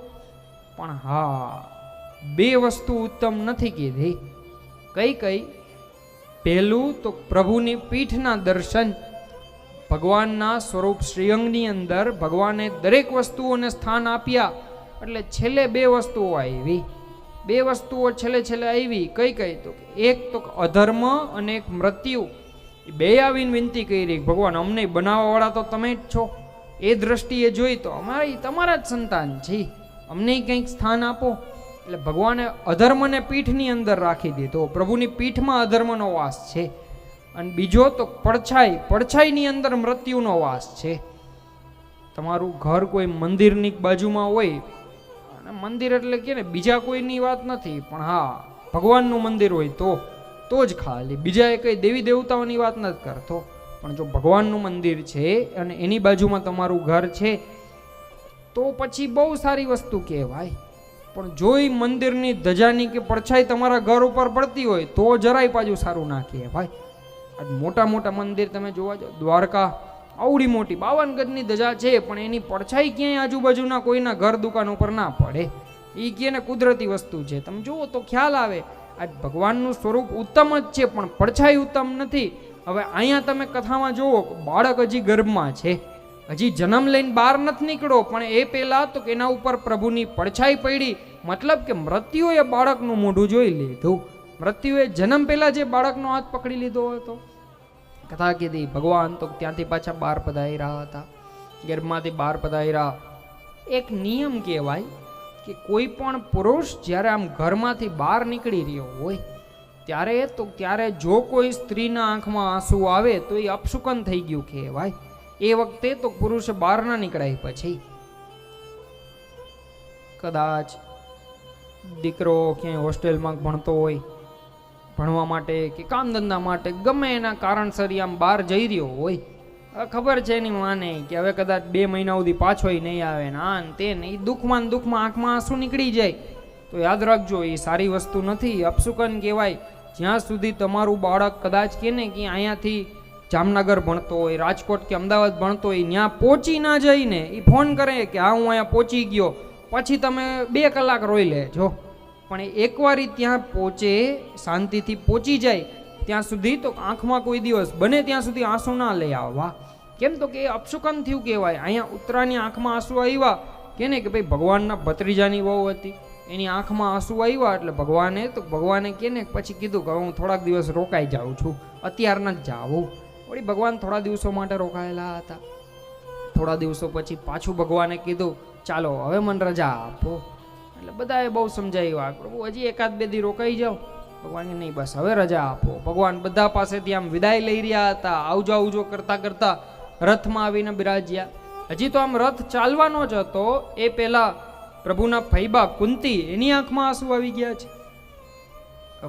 પણ હા, 2 વસ્તુ ઉત્તમ નથી કીધી. કઈ કઈ? પહેલું તો પ્રભુની પીઠના દર્શન. ભગવાનના સ્વરૂપ શ્રીઅંગની અંદર ભગવાને દરેક વસ્તુઓને સ્થાન આપ્યા, એટલે છેલ્લે 2 વસ્તુઓ આવી. 2 વસ્તુઓ છેલ્લે આવી. કઈ કઈ? તો એક તો અધર્મ અને એક મૃત્યુ. એ 2 આવીને વિનંતી કરી, ભગવાન અમને બનાવવા વાળા તો તમે જ છો, એ દ્રષ્ટિએ જોઈ તો અમારી તમારા જ સંતાન છે, અમને કંઈક સ્થાન આપો. એટલે ભગવાને અધર્મને પીઠની અંદર રાખી દીધો. પ્રભુની પીઠમાં અધર્મનો વાસ છે. અને બીજો તો પડછાઈની અંદર મૃત્યુનો વાસ છે. તમારું ઘર કોઈ મંદિરની બાજુમાં હોય અને મંદિર એટલે કે ને બીજા કોઈની વાત નથી, પણ હા ભગવાનનું મંદિર હોય તો જ ખાલી, બીજા એ કઈ દેવી દેવતાઓની વાત નથી કરતો. પણ જો ભગવાનનું મંદિર છે અને એની બાજુમાં તમારું ઘર છે તો પછી બહુ સારી વસ્તુ કહેવાય. પણ જો એ મંદિરની ધજાની કે પડછાઈ તમારા ઘર ઉપર પડતી હોય તો જરાય પાછું સારું ના કહેવાય. આજ મોટા મોટા મંદિર તમે જોવા જાઓ, દ્વારકા આવડી મોટી 52 ગજની ધજા છે, પણ એની પડછાઈ ક્યાંય આજુબાજુના કોઈના ઘર દુકાન ઉપર ના પડે. એ કે ને કુદરતી વસ્તુ છે, તમે જુઓ તો ખ્યાલ આવે. આજ ભગવાનનું સ્વરૂપ ઉત્તમ જ છે, પણ પડછાઈ ઉત્તમ નથી. હવે અહીંયા તમે કથામાં જુઓ, બાળક હજી ગર્ભમાં છે, હજી જન્મ લઈને બહાર નથી નીકળ્યો, પણ એ પહેલા તો એના ઉપર પ્રભુની પડછાઈ પડી. મતલબ કે મૃત્યુએ બાળકનું મોઢું જોઈ લીધું. મૃત્યુએ જન્મ પહેલા જે બાળકનો હાથ પકડી લીધો હતો. કથા કીધી ભગવાન તો ત્યાંથી પાછા બહાર પધાર્યા હતા, ગર્ભમાંથી બહાર પધાર્યા. એક નિયમ કહેવાય કે કોઈ પણ પુરુષ જ્યારે આમ ઘરમાંથી બહાર નીકળી રહ્યો હોય ત્યારે જો કોઈ સ્ત્રીના આંખમાં આંસુ આવે તો એ અપશુકન થઈ ગયું કહેવાય. એ વખતે તો પુરુષ બહાર ના નીકળાય. પછી કદાચ દીકરો ક્યાંય હોસ્ટેલમાં ભણતો હોય, ભણવા માટે કે કામ ધંધા માટે ગમે એના કારણસર આમ બહાર જઈ રહ્યો હોય, ખબર છે એની માને કે હવે કદાચ 2 મહિના સુધી પાછો નહીં આવે ને આ તે ને દુઃખમાં આંખમાં આંસુ નીકળી જાય, તો યાદ રાખજો એ સારી વસ્તુ નથી, અપશુકન કહેવાય. જ્યાં સુધી તમારું બાળક કદાચ કે ને કે અહીંયાથી જામનગર ભણતો હોય, રાજકોટ કે અમદાવાદ ભણતો હોય, ત્યાં પહોંચી ના જઈને એ ફોન કરે કે હા હું અહીંયા પહોંચી ગયો, પછી તમે 2 કલાક રોઈ લેજો. પણ એકવાર ત્યાં પહોંચે, શાંતિથી પહોંચી જાય, ત્યાં સુધી તો આંખમાં કોઈ દિવસ બને ત્યાં સુધી આંસુ ના લઈ આવવા. કેમ તો કે એ અપશુકન થયું કહેવાય. અહીંયા ઉત્તરાની આંખમાં આંસુ આવ્યા કે ને કે ભાઈ ભગવાનના ભત્રીજાની વહુ હતી, એની આંખમાં આંસુ આવ્યા એટલે ભગવાને કે ને પછી કીધું કે હું થોડાક દિવસ રોકાઈ જાઉં છું, અત્યાર ન જ જાવું. વળી ભગવાન થોડા દિવસો માટે રોકાયેલા હતા. થોડા દિવસો પછી પાછું ભગવાને કીધું ચાલો હવે મને રજા આપો. એટલે બધાએ બહુ સમજાવ્યા, પ્રભુ હજી 1-2 દી રોકાઈ જાઓ. ભગવાન નહીં બસ હવે રજા આપો. ભગવાન બધા પાસેથી આમ વિદાય લઈ રહ્યા હતા. આવજો કરતા કરતા રથમાં આવીને બિરાજ્યા. હજી તો આમ રથ ચાલવાનો જ હતો એ પહેલા પ્રભુના ફૈબા કુંતી, એની આંખમાં આંસુ આવી ગયા છે.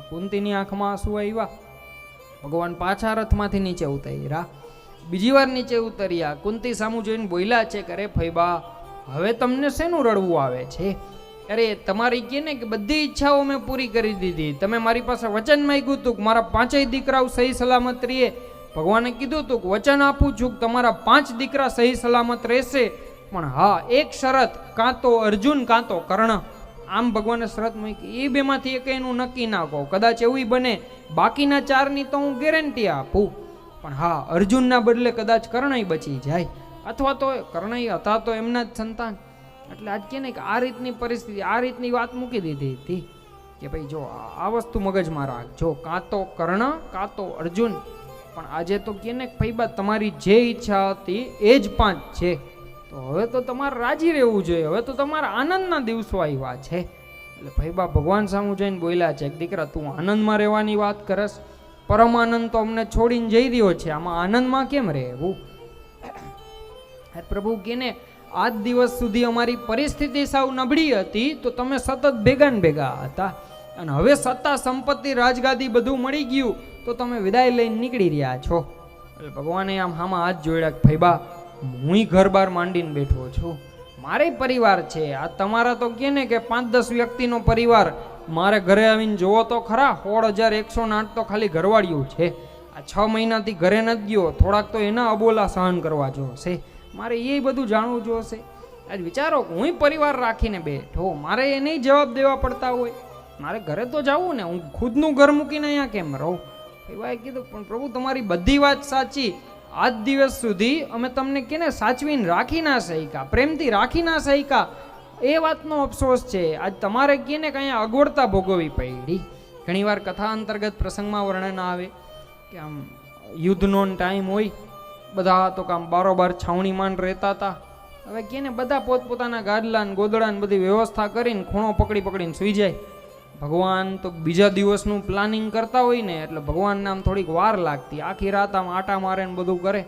કુંતીની આંખમાં આંસુ આવ્યા. ભગવાન પાછા રથમાંથી નીચે ઉતર્યા. બીજી વાર નીચે ઉતર્યા. કુંતી સામું જોઈને બોલ્યા છે કે અરે ફૈબા, હવે તમને શેનું રડવું આવે છે? અરે તમારી કે ને કે બધી ઈચ્છાઓ મેં પૂરી કરી દીધી. તમે મારી પાસે વચન માંગ્યું હતું કે મારા 5 દીકરાઓ સહી સલામત રહીએ. ભગવાને કીધું હતું કે વચન આપું છું કે તમારા 5 દીકરા સહી સલામત રહેશે, પણ હા એક શરત, કાં તો અર્જુન કાં તો કર્ણ. આમ ભગવાને શરત મૂકી. એ બેમાંથી એક એનું નક્કી ના કહો. કદાચ એવું બને બાકીના 4ની તો હું ગેરંટી આપું, પણ હા અર્જુનના બદલે કદાચ કર્ણય બચી જાય, અથવા તો કર્ણય હતા તો એમના જ સંતાન. એટલે આજ કે ને કે આ રીતની પરિસ્થિતિ, આ રીતની વાત મૂકી દીધી હતી કે ભાઈ જો આ વસ્તુ મગજમાં રાખજો, કાં તો કર્ણ કાં તો અર્જુન. પણ આજે તો કે ને ફૈબા તમારી જે ઈચ્છા હતી એ જ 5 છે, તો હવે તો તમારે રાજી રહેવું જોઈએ, હવે તો તમારા આનંદના દિવસો આવ્યા છે. એટલે ફૈબા ભગવાન સામું જઈને બોલ્યા છે કે દીકરા તું આનંદમાં રહેવાની વાત કરસ, પરમ આનંદ તો અમને છોડીને જઈ રહ્યો છે, આમાં આનંદમાં કેમ રહેવું? પ્રભુ કે ને આજ દિવસ સુધી અમારી પરિસ્થિતિ સાવ નબળી હતી તો તમે સતત ભેગા ને ભેગા હતા, અને હવે સત્તા સંપત્તિ રાજગાદી બધું મળી ગયું તો તમે વિદાય લઈને નીકળી રહ્યા છો. એટલે ભગવાને આમ હામાં હાથ જોડ્યા કે ફૈબા હું ઘર બાર માંડીને બેઠો છું, મારે પરિવાર છે. આ તમારા તો કે ને કે 5-10 વ્યક્તિનો પરિવાર, મારે ઘરે આવીને જોવો તો ખરા 16,108 તો ખાલી ઘરવાળીઓ છે. આ 6 મહિનાથી ઘરે નથી ગયો, થોડાક તો એના અબોલા સહન કરવા જોશે, મારે એ બધું જાણવું જોશે. આજ વિચારો હું પરિવાર રાખીને બેઠો, મારે એને જવાબ દેવા પડતા હોય, મારે ઘરે તો જવું ને, હું ખુદનું ઘર મૂકીને અહીંયા કેમ રહું? એવાએ કીધું પણ પ્રભુ તમારી બધી વાત સાચી, આજ દિવસ સુધી અમે તમને કે ને સાચવીને રાખી ના શક્યા, પ્રેમથી રાખી ના શક્યા, એ વાતનો અફસોસ છે. આજ તમારે કે ને કંઈ અગવડતા ભોગવવી પડી. ઘણીવાર કથા અંતર્ગત પ્રસંગમાં વર્ણન આવે કે આમ યુદ્ધનો ટાઈમ હોય, બધા તો કામ બારોબાર છાવણીમાં રહેતા હતા. હવે કે ને બધા પોતપોતાના ગાદલા ને ગોદડા ને બધી વ્યવસ્થા કરીને ખૂણો પકડીને સૂઈ જાય. ભગવાન તો બીજા દિવસનું પ્લાનિંગ કરતા હોય ને, એટલે ભગવાનને આમ થોડીક વાર લાગતી, આખી રાત આમ આટા મારે ને બધું કરે.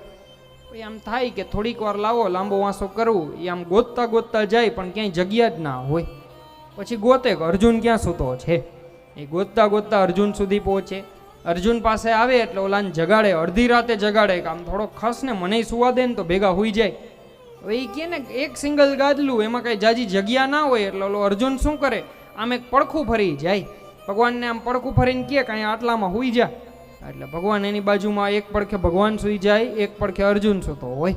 પછી આમ થાય કે થોડીક વાર લાવો લાંબો વાંસો કરવું, એ આમ ગોતતા જાય પણ ક્યાંય જગ્યા જ ના હોય. પછી ગોતે કે અર્જુન ક્યાં સૂતો છે. એ ગોતતા ગોતતા અર્જુન સુધી પહોંચે. અર્જુન પાસે આવે એટલે ઓલાને જગાડે, અડધી રાતે જગાડે કે આમ થોડો ખસ ને મને સુવા દે ને તો ભેગા હોઈ જાય. હવે એ કહે ને એક સિંગલ ગાદલું, એમાં કઈ જાજી જગ્યા ના હોય એટલે ઓલો અર્જુન શું કરે, આમ એક પડખું ફરી જાય. ભગવાનને આમ પડખું ફરીને કહે કે અહીંયા આટલામાં હુઈ જા. એટલે ભગવાન એની બાજુમાં એક પડખે ભગવાન સૂઈ જાય, એક પડખે અર્જુન સૂતો હોય.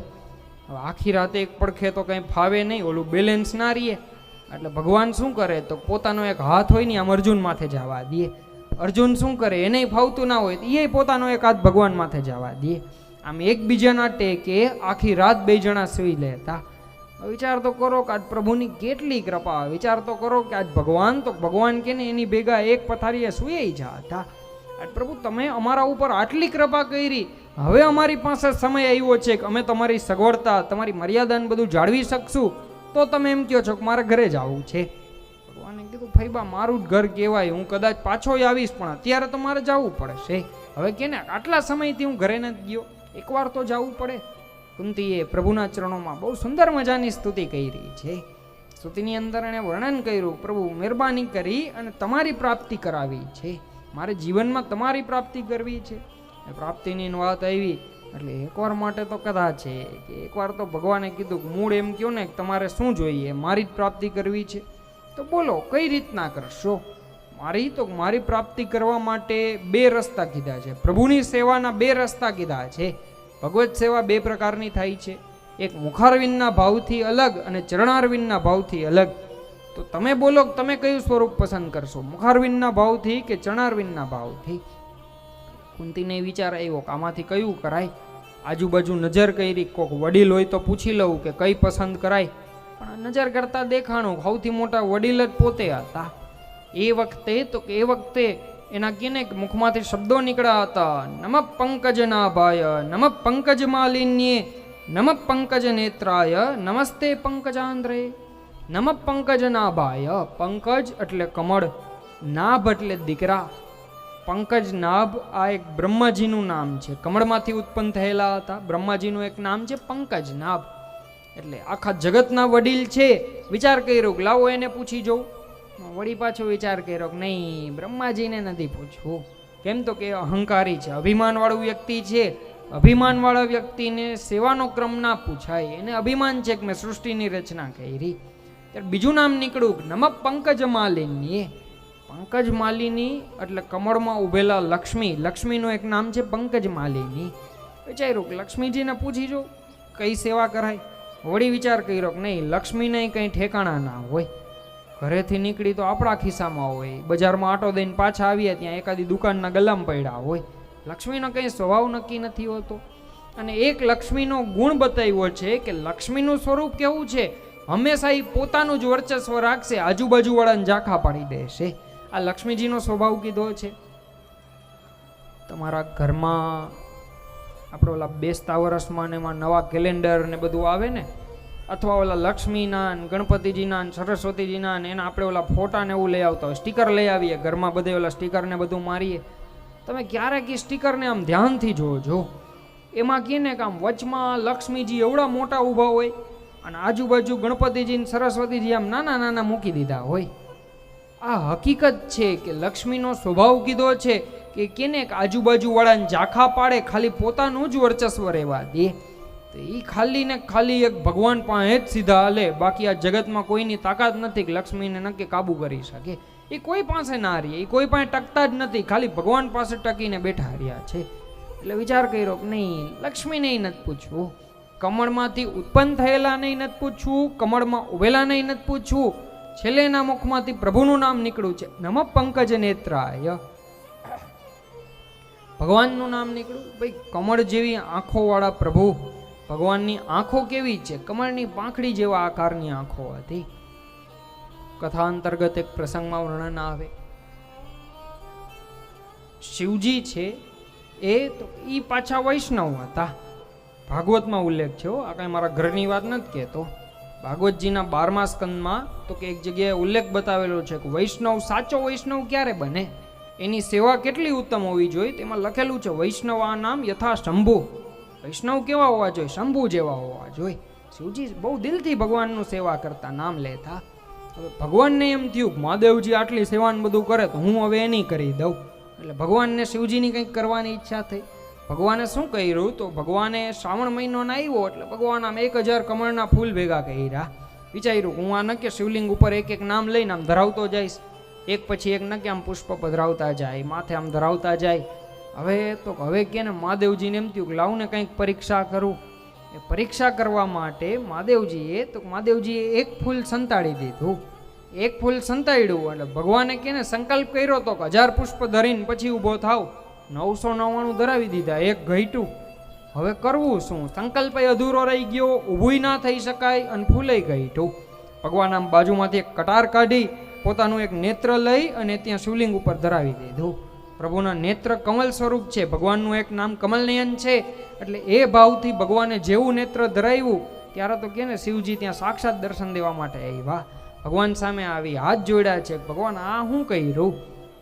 હવે આખી રાતે એક પડખે તો કંઈ ફાવે નહીં, ઓલું બેલેન્સ ના રહીએ. એટલે ભગવાન શું કરે તો પોતાનો એક હાથ હોય ને આમ અર્જુન માથે જવા દે. અર્જુન શું કરે, એને ફાવતું ના હોય તો એ પોતાનો એક હાથ ભગવાન માથે જવા દે. આમ એકબીજાના ટેકે આખી રાત બે જણા સૂઈ લેતા. વિચાર તો કરો કે આજ પ્રભુની કેટલી કૃપા. વિચાર તો કરો કે આજ ભગવાન કે ને એની ભેગા એક પથારીએ સૂઈ જતા. આજ પ્રભુ તમે અમારા ઉપર આટલી કૃપા કરી, હવે અમારી પાસે સમય આવ્યો છે કે અમે તમારી સગવડતા, તમારી મર્યાદાને બધું જાળવી શકશું, તો તમે એમ કહો છો કે મારે ઘરે જવું છે. ભગવાને કીધું ફઈબા મારું જ ઘર કહેવાય, હું કદાચ પાછો આવીશ પણ અત્યારે તો મારે જવું પડશે. હવે કે ને આટલા સમયથી હું ઘરે નથી ગયો, એકવાર તો જવું પડે. કુંતીએ પ્રભુના ચરણોમાં બહુ સુંદર મજાની સ્તુતિ કરી છે. સ્તુતિની અંદર એણે વર્ણન કર્યું, પ્રભુ મહેરબાની કરી અને તમારી પ્રાપ્તિ કરાવી છે, મારે જીવનમાં તમારી પ્રાપ્તિ કરવી છે. એ પ્રાપ્તિની વાત આવી એટલે એકવાર માટે તો કદાચ છે કે એકવાર તો ભગવાને કીધું કે મૂળ એમ કહો ને કે તમારે શું જોઈએ, મારી જ પ્રાપ્તિ કરવી છે, તો બોલો કઈ રીતના કરશો. મારી પ્રાપ્તિ કરવા માટે બે રસ્તા કીધા છે, પ્રભુની સેવાના બે રસ્તા કીધા છે. ભગવત સેવા બે પ્રકારની થાય છે, એક મુખારવિંદના ભાવથી અલગ અને ચરણારવિંદના ભાવથી અલગ. તો તમે બોલો તમે કયું સ્વરૂપ પસંદ કરશો, મુખારવિંદના ભાવથી કે ચરણારવિંદના ભાવથી. કુંતીને વિચાર આવ્યો કે આમાંથી કયું કરાય. આજુબાજુ નજર કરી, કોઈક વડીલ હોય તો પૂછી લઉં કે કઈ પસંદ કરાય. પણ નજર કરતા દેખાણું સૌથી મોટા વડીલ જ પોતે હતા. એ વખતે એના કેને મુખમાંથી શબ્દો નીકળ્યા હતા, નમ પંકજ નાભાય, નમ પંકજ માલિન્યે, નમ પંકજ નેત્રાય, નમસ્તે પંકજાંદ્રે. નમ પંકજ નાભાય, પંકજ એટલે કમળ, નાભ એટલે દીકરા. પંકજ નાભ આ એક બ્રહ્માજીનું નામ છે, કમળમાંથી ઉત્પન્ન થયેલા હતા. બ્રહ્માજીનું એક નામ છે પંકજ નાભ. એટલે આખા જગતના વડીલ છે. વિચાર કર્યો કે લાવો એને પૂછી જોઉં. વળી પાછો વિચાર કર્યો કે નહીં, બ્રહ્માજીને નથી પૂછવું. કેમ તો કે અહંકારી છે, અભિમાનવાળું વ્યક્તિ છે. અભિમાનવાળા વ્યક્તિને સેવાનો ક્રમ ના પૂછાય. એને અભિમાન છે કે મેં સૃષ્ટિની રચના કરી. ત્યારે બીજું નામ નીકળ્યું કે નમ પંકજ માલિની. પંકજ માલિની એટલે કમળમાં ઉભેલા લક્ષ્મી. લક્ષ્મીનું એક નામ છે પંકજ માલિની. વિચાર્યું કે લક્ષ્મીજીને પૂછી જો કઈ સેવા કરાય. વળી વિચાર કર્યો કે નહીં, લક્ષ્મીને કંઈ ઠેકાણા ના હોય. ઘરેથી નીકળી તો આપણા ખિસ્સામાં હોય, બજારમાં આટો દઈને પાછા આવીએ ત્યાં એકાદી દુકાનના ગલ્લામાં પડ્યા હોય. લક્ષ્મીનો કંઈ સ્વભાવ નક્કી નથી હોતો. અને એક લક્ષ્મીનો ગુણ બતાવ્યો છે કે લક્ષ્મીનું સ્વરૂપ કેવું છે, હંમેશા એ પોતાનું જ વર્ચસ્વ રાખશે, આજુબાજુવાળાને ઝાંખા પાડી દેશે. આ લક્ષ્મીજીનો સ્વભાવ કીધો છે. તમારા ઘરમાં આપણે ઓલા બેસતા વર્ષમાં ને એમાં નવા કેલેન્ડર ને બધું આવે ને, અથવા ઓલા લક્ષ્મીના ગણપતિજીના સરસ્વતીજીના ને એના આપણે ઓલા ફોટા ને એવું લઈ આવતા હોય, સ્ટીકર લઈ આવીએ ઘરમાં, બધે ઓલા સ્ટીકર ને બધું મારીએ. તમે ક્યારેક એ સ્ટીકરને આમ ધ્યાનથી જોજો. એમાં કહે ને કે આમ વચમાં લક્ષ્મીજી એવડા મોટા ઊભા હોય અને આજુબાજુ ગણપતિજી ને સરસ્વતીજી આમ નાના નાના મૂકી દીધા હોય. આ હકીકત છે કે લક્ષ્મીનો સ્વભાવ કીધો છે કે કેને આજુબાજુવાળાને ઝાંખા પાડે, ખાલી પોતાનું જ વર્ચસ્વ રહેવા દે. તો એ ખાલી ને ખાલી એક ભગવાન પાસે જ સીધા હાલે. બાકી આ જગતમાં કોઈની તાકાત નથી કે લક્ષ્મીને નક્કી કાબુ કરી શકે. એ કોઈ પાસે ના રહે, એ કોઈ પાસે ટકતા જ નથી, ખાલી ભગવાન પાસે ટકીને બેઠા રહ્યા છે. એટલે વિચાર કર્યો કે નહીં, લક્ષ્મીને નથી પૂછવું, કમળમાંથી ઉત્પન્ન થયેલા નહીં નથી પૂછવું, કમળમાં ઉભેલા નહીં નથી પૂછવું. છેલ્લે એના મુખમાંથી પ્રભુનું નામ નીકળ્યું છે, નમ પંકજ નેત્રાય. ભગવાનનું નામ નીકળ્યું. ભાઈ કમળ જેવી આંખો વાળા પ્રભુ, ભગવાનની આંખો કેવી છે, કમળની પાંખડી જેવા આકારની આંખો હતી. કથા અંતર્ગત એક પ્રસંગમાં વર્ણન આવે, શિવજી છે એ પાછા વૈષ્ણવ હતા. ભાગવતમાં ઉલ્લેખ છે. આ કઈ મારા ઘરની વાત નથી કહેતો. ભાગવતજીના 12મા સ્કંદમાં તો કે એક જગ્યાએ ઉલ્લેખ બતાવેલો છે કે વૈષ્ણવ, સાચો વૈષ્ણવ ક્યારે બને, એની સેવા કેટલી ઉત્તમ હોવી જોઈએ. તેમાં લખેલું છે વૈષ્ણવા નામ યથા શંભુ. વૈષ્ણવ કેવા હોવા જોઈએ? શંભુ જેવા હોવા જોઈએ. શિવજી બહુ દિલથી ભગવાનનું સેવા કરતા, નામ લેતા. હવે ભગવાનને એમ થયું કે મહાદેવજી આટલી સેવાન બધું કરે તો હું હવે એની કરી દઉં. એટલે ભગવાનને શિવજીની કંઈક કરવાની ઈચ્છા થઈ. ભગવાને શું કર્યું તો ભગવાને શ્રાવણ મહિનો ના આવ્યો એટલે ભગવાન આમ 1000 કમળના ફૂલ ભેગા કર્યા. વિચાર્યું કે હું આ નક્કી શિવલિંગ ઉપર એક નામ લઈને આમ ધરાવતો જઈશ, એક પછી એક નક્કી આમ પુષ્પ પધરાવતા જાય, માથે આમ ધરાવતા જાય. હવે કે ને મહાદેવજીને એમ થયું કે લાવું ને કંઈક પરીક્ષા કરું. એ પરીક્ષા કરવા માટે મહાદેવજીએ એક ફૂલ સંતાડી દીધું. એક ફૂલ સંતાડ્યું એટલે ભગવાને કે ને સંકલ્પ કર્યો તો કે 1000 પુષ્પ ધરીને પછી ઊભો થાવ. 999 ધરાવી દીધા, એક ઘટ્યું. હવે કરવું શું? સંકલ્પ અધૂરો રહી ગયો, ઊભું ના થઈ શકાય અને ફૂલે ઘટ્યું. ભગવાન આમ બાજુમાંથી એક કટાર કાઢી પોતાનું એક નેત્ર લઈ અને ત્યાં શિવલિંગ ઉપર ધરાવી દીધું. પ્રભુના નેત્ર કમલ સ્વરૂપ છે, ભગવાનનું એક નામ કમલનયન છે. એટલે એ ભાવથી ભગવાને જેવું નેત્ર ધરાવ્યું ત્યારે તો કે ને શિવજી ત્યાં સાક્ષાત દર્શન દેવા માટે આવ્યા. ભગવાન સામે આવી હાથ જોડ્યા છે. ભગવાન આ હું કર્યું?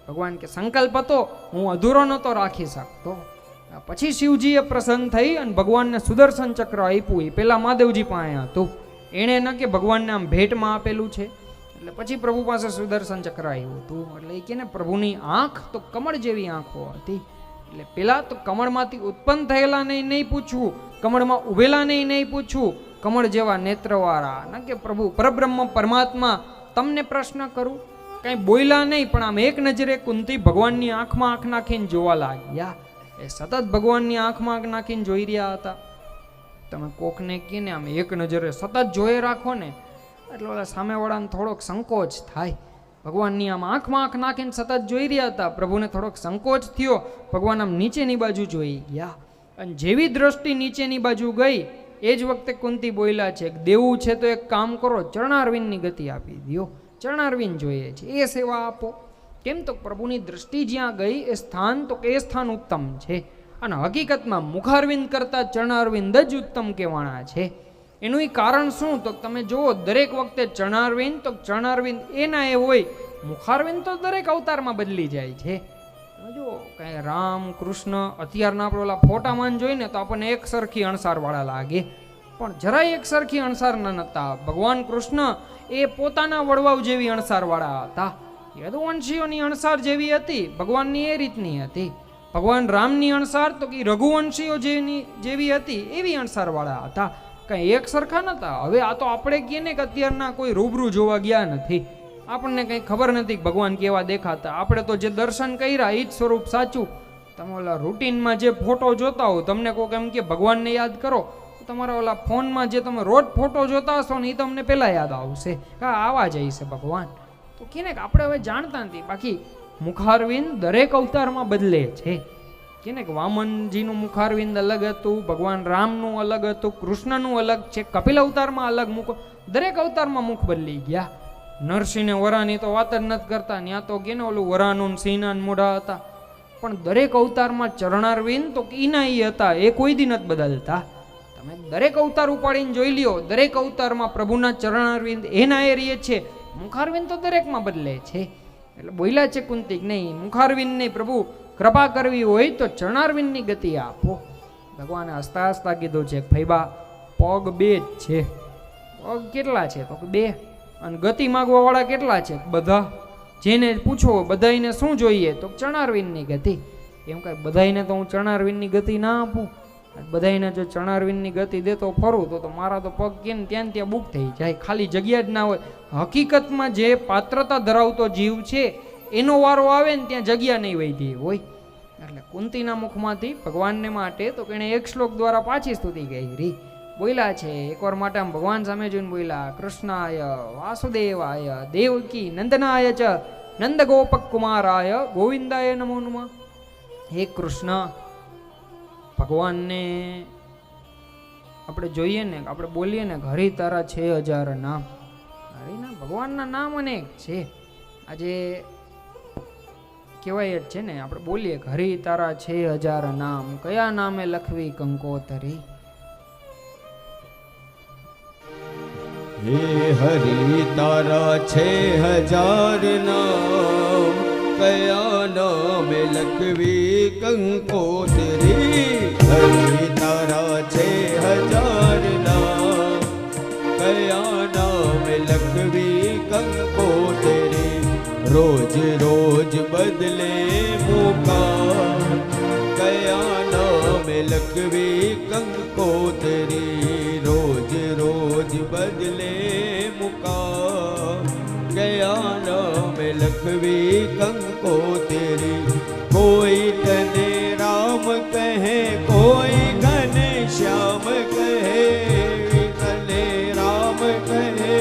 ભગવાન કે સંકલ્પ હતો, હું અધૂરો નહોતો રાખી શકતો. પછી શિવજીએ પ્રસન્ન થઈ અને ભગવાનને સુદર્શન ચક્ર આપ્યું. એ પેલા મહાદેવજી પાસે હતું, એણે ન કે ભગવાનને આમ ભેટમાં આપેલું છે. એટલે પછી પ્રભુ પાસે સુદર્શન ચક્ર આવ્યું હતું. એટલે એ કે ને પ્રભુની આંખ તો કમળ જેવી આંખો હતી. એટલે પેલા તો કમળમાંથી ઉત્પન્ન થયેલા નહીં પૂછવું, કમળમાં ઉભેલા નહીં પૂછવું, કમળ જેવા નેત્રવાળા ન કે પ્રભુ પરબ્રહ્મ પરમાત્મા તમને પ્રશ્ન કરું. કઈ બોલ્યા નહીં, પણ આમ એક નજરે કુંતી ભગવાનની આંખમાં આંખ નાખીને જોવા લાગ્યા. એ સતત ભગવાનની આંખમાં આંખ નાખીને જોઈ રહ્યા હતા. તમે કોકને કે ને આમ એક નજરે સતત જોઈ રાખો ને એટલે ઓલા સામેવાળાને થોડોક સંકોચ થાય. ભગવાનની આમ આંખમાં આંખ નાખીને સતત જોઈ રહ્યા હતા. પ્રભુને થોડોક સંકોચ થયો. ભગવાન આમ નીચેની બાજુ જોઈ ગયા અને જેવી દ્રષ્ટિ નીચેની બાજુ ગઈ એ જ વખતે કુંતી બોલ્યા છે, દેવું છે તો એક કામ કરો, ચરણારવિંદની ગતિ આપી દો. ચરણારવિંદ જોઈએ છે, એ સેવા આપો. કેમ તો પ્રભુની દ્રષ્ટિ જ્યાં ગઈ એ સ્થાન તો કે એ સ્થાન ઉત્તમ છે. અને હકીકતમાં મુખારવિંદ કરતાં ચરણારવિંદ જ ઉત્તમ કહેવાના છે. એનું કારણ શું? તો તમે જુઓ, દરેક વખતે ચરણારવિંદ એના એ હોય. મુખારવિંદ તો દરેક અવતારમાં બદલી જાય છે. જો કાંઈ રામ કૃષ્ણ અત્યારના આપણે ઓલા ફોટામાં જોઈને તો આપણને એક સરખી અણસારવાળા લાગે, પણ જરાય એક સરખી અણસાર ન હતા. ભગવાન કૃષ્ણ એ પોતાના વડવાવ જેવી અણસારવાળા હતા. યદુવંશીઓની અણસાર જેવી હતી, ભગવાનની એ રીતની હતી. ભગવાન રામની અણસાર તો કે રઘુવંશીઓ જેવી હતી, એવી અણસારવાળા હતા. કંઈ એક સરખા નતા. હવે આ તો આપણે કહીએ ને કે અત્યારના કોઈ રૂબરૂ જોવા ગયા નથી, આપણને કંઈ ખબર નથી કે ભગવાન કેવા દેખાતા. આપણે તો જે દર્શન કર્યા એ જ સ્વરૂપ સાચું. તમે ઓલા રૂટીનમાં જે ફોટો જોતા હો, તમને કોઈક એમ કે ભગવાનને યાદ કરો, તમારા ઓલા ફોનમાં જે તમે રોજ ફોટો જોતા હશો ને એ તમને પહેલાં યાદ આવશે કે આવા જાય છે ભગવાન. તો કે ને કે આપણે હવે જાણતા નથી. બાકી મુખારવિંદ દરેક અવતારમાં બદલે છે. કે ને કે વામનજીનું મુખારવિંદ અલગ હતું, ભગવાન રામનું અલગ હતું, કૃષ્ણનું અલગ છે, કપિલ અવતારમાં અલગ મુખ, દરેક અવતારમાં મુખ બદલી ગયા. નરસિંહ વરાની તો વાત જ નથી કરતા, ત્યાં તો કે ને ઓલું વરાનું સિંહના મોઢા હતા. પણ દરેક અવતારમાં ચરણારવિંદ તો ઈના ઈ હતા, એ કોઈ દી નથી બદલતા. તમે દરેક અવતાર ઉપાડીને જોઈ લ્યો, દરેક અવતારમાં પ્રભુના ચરણારવિંદ એના એ રહે છે. મુખારવિંદ તો દરેકમાં બદલે છે. એટલે બોલ્યા છે કુંતી, નહીં મુખારવિંદ નહીં, પ્રભુ કૃપા કરવી હોય તો ચરણારવિંદની ગતિ આપો. ભગવાને હસતા હસતા કીધું છે, ફૈબા પગ 2 જ છે. પગ કેટલા છે? તો 2. અને ગતિ માગવા વાળા કેટલા છે? બધા. જેને પૂછો બધાને શું જોઈએ? તો ચરણારવિંદની ગતિ. એમ કઈ બધાને તો હું ચરણારવિંદની ગતિ ના આપું. બધાને જો ચરણારવિંદની ગતિ દેતો ફરું તો મારા તો પગ કેમ ત્યાં બુક થઈ જાય, ખાલી જગ્યા જ ના હોય. હકીકતમાં જે પાત્રતા ધરાવતો જીવ છે એનો વારો આવે ને ત્યાં જગ્યા નહીં વધી હોય. એટલે કુંતીના મુખમાંથી ભગવાનને માટે તો એણે એક શ્લોક દ્વારા પાછી સ્તુતિ કરી. બોલ્યા છે એકવાર માટે આમ ભગવાન સામે જોઈને બોલ્યા, કૃષ્ણાય વાસુદેવાય દેવકી નંદનાય ચ નંદ ગોપ કુમારાય ગોવિંદાય નમો નમઃ. હે કૃષ્ણ, ભગવાનને આપણે જોઈએ ને, આપણે બોલીએ ને, હરિ તારા 6000 નામ. હરિના ભગવાનના નામ અનેક છે. આજે કહેવાય જ છે ને, આપણે બોલીએ હરિ તારા 6000 નામ, કયા નામે લખવી કંકોતરી. હે હરિ તારા 6000 નામ, કયા નામે લખવી કંકોતરી. હરિ તારા 6000 નામ, કયા નામે લખવી કંકોતરી. રોજ રોજ બદલે મુકામ, કયા નામે લખવી કંકોતરી, રોજ રોજ બદલે મુકામ, કયા નામે લખવી કંકોતરી. કોઈ તને રામ કહે, કોઈ ઘન શ્યામ કહે, તને રામ કહે,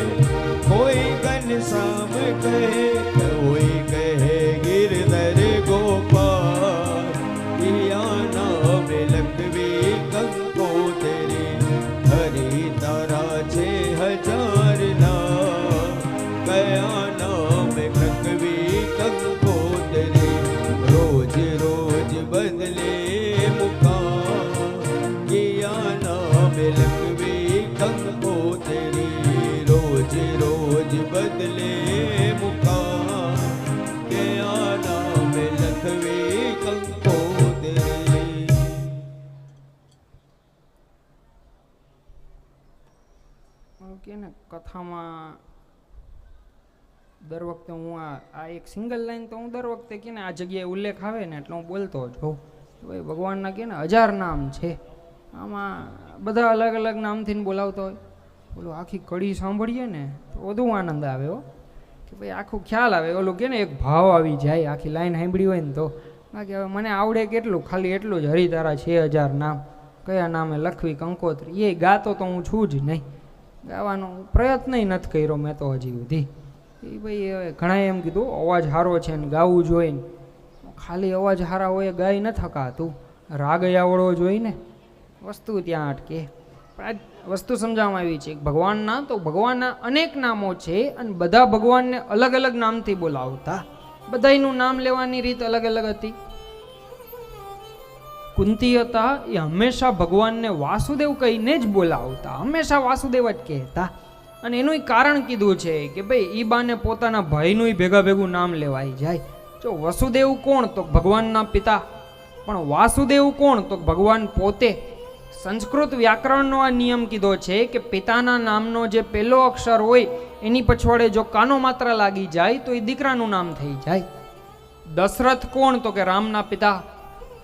કોઈ ઘન શ્યામ કહે, કોઈ કહે ગિરધર ગોપાલ, યા નામ લખવી કંકોતરી. હરી તારા છે હજાર નામ, કયા નામ લખવી કંકોતરી. રોજ રોજ બદલે મુકામ, કિયા નામ લખવી કંકોતરી. રોજ રોજ બદલે મુકામ, કિયા નામ લખવી કંકોતરી. કે ને કથામાં દર વખતે હું આ એક સિંગલ લાઈન તો હું દર વખતે કે ને આ જગ્યાએ ઉલ્લેખ આવે ને એટલે હું બોલતો જ હોઉં. ભાઈ ભગવાનના કે ને 1000 નામ છે, આમાં બધા અલગ અલગ નામથી બોલાવતો હોય. બોલો આખી કડી સાંભળીએ ને તો વધુ આનંદ આવે હો, કે ભાઈ આખું ખ્યાલ આવે. ઓલું કે ને એક ભાવ આવી જાય આખી લાઈન સાંભળી હોય ને તો. બાકી હવે મને આવડે કેટલું, ખાલી એટલું જ હરી તારા 6000 નામ, કયા નામે લખવી કંકોત્રી, એ ગાતો તો હું છું જ નહીં. ગાવાનો પ્રયત્ન નથી કર્યો મેં તો હજી સુધી. એ ભાઈ હવે ઘણાએ એમ કીધું અવાજ સારો છે ને ગાવું જોઈએ ને. ખાલી અવાજ સારા હોય ગાઈ ન થકાતું, રાગ આવડવો જોઈએ ને, વસ્તુ ત્યાં અટકે. પણ આ વસ્તુ સમજાવવામાં આવી છે ભગવાનના, તો ભગવાનના અનેક નામો છે અને બધા ભગવાનને અલગ અલગ નામથી બોલાવતા. બધાયનું નામ લેવાની રીત અલગ અલગ હતી. કુંતી હતા એ હંમેશા ભગવાનને વાસુદેવ કહીને જ બોલાવતા, હંમેશા વાસુદેવ જ કહેતા. અને એનું કારણ કીધું છે કે ભાઈ ઈ બાને પોતાના ભાઈનું ભેગા ભેગું નામ લેવાઈ જાય. જો વસુદેવ કોણ તો ભગવાનના પિતા, પણ વાસુદેવ કોણ તો ભગવાન પોતે. સંસ્કૃત વ્યાકરણનો આ નિયમ કીધો છે કે પિતાના નામનો જે પહેલો અક્ષર હોય એની પછવાડે જો કાનો માત્ર લાગી જાય તો એ દીકરાનું નામ થઈ જાય. દશરથ કોણ તો કે રામના પિતા,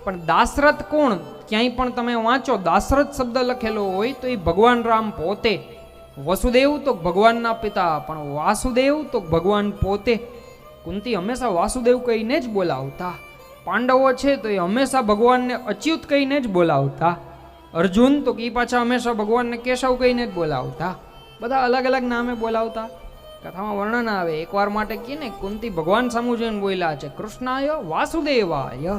પણ દાશરથ કોણ, ક્યાંય પણ તમે વાંચો દાશરથ શબ્દ લખેલો હોય તો એ ભગવાન રામ પોતે. વસુદેવ તો ભગવાનના પિતા, પણ વાસુદેવ તો ભગવાન પોતે. કુંતી હંમેશા વાસુદેવ કહીને જ બોલાવતા. પાંડવો છે તો એ હંમેશા ભગવાનને અચ્યુત કહીને જ બોલાવતા. અર્જુન તો એ પાછા હંમેશા ભગવાનને કેશવ કહીને જ બોલાવતા. બધા અલગ અલગ નામે બોલાવતા. કથામાં વર્ણન આવે, એકવાર માટે કહે ને કુંતી ભગવાન સામુ જોઈને બોલ્યા છે, કૃષ્ણાય વાસુદેવાય.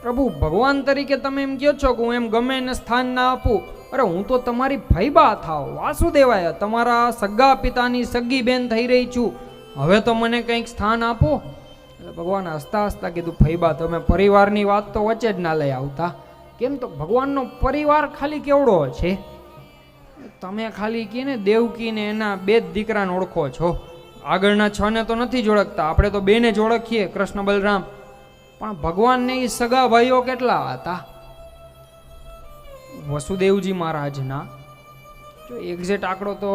પ્રભુ ભગવાન તરીકે તમે એમ કહો છો કે હું એમ ગમે એને સ્થાન ના આપું, અરે હું તો તમારી ફૈબા થાવ, વાસુદેવાય તમારા સગા પિતાની સગી બેન થઈ રહી છું, હવે તો મને કંઈક સ્થાન આપો. એટલે ભગવાન હસતા હસતા કીધું, ફૈબા તમે પરિવારની વાત તો વચ્ચે જ ના લઈ આવતા. કેમ તો ભગવાનનો પરિવાર ખાલી કેવડો છે, તમે ખાલી કહે ને દેવકીને એના 2 જ દીકરાને ઓળખો છો, આગળના 6 ને તો નથી જ ઓળખતા. આપણે તો 2 ને જ ઓળખીએ, કૃષ્ણ બલરામ. પણ ભગવાનને એ સગા ભાઈઓ કેટલા હતા. વસુદેવજી મહારાજના જો એક્ઝેક્ટ આંકડો તો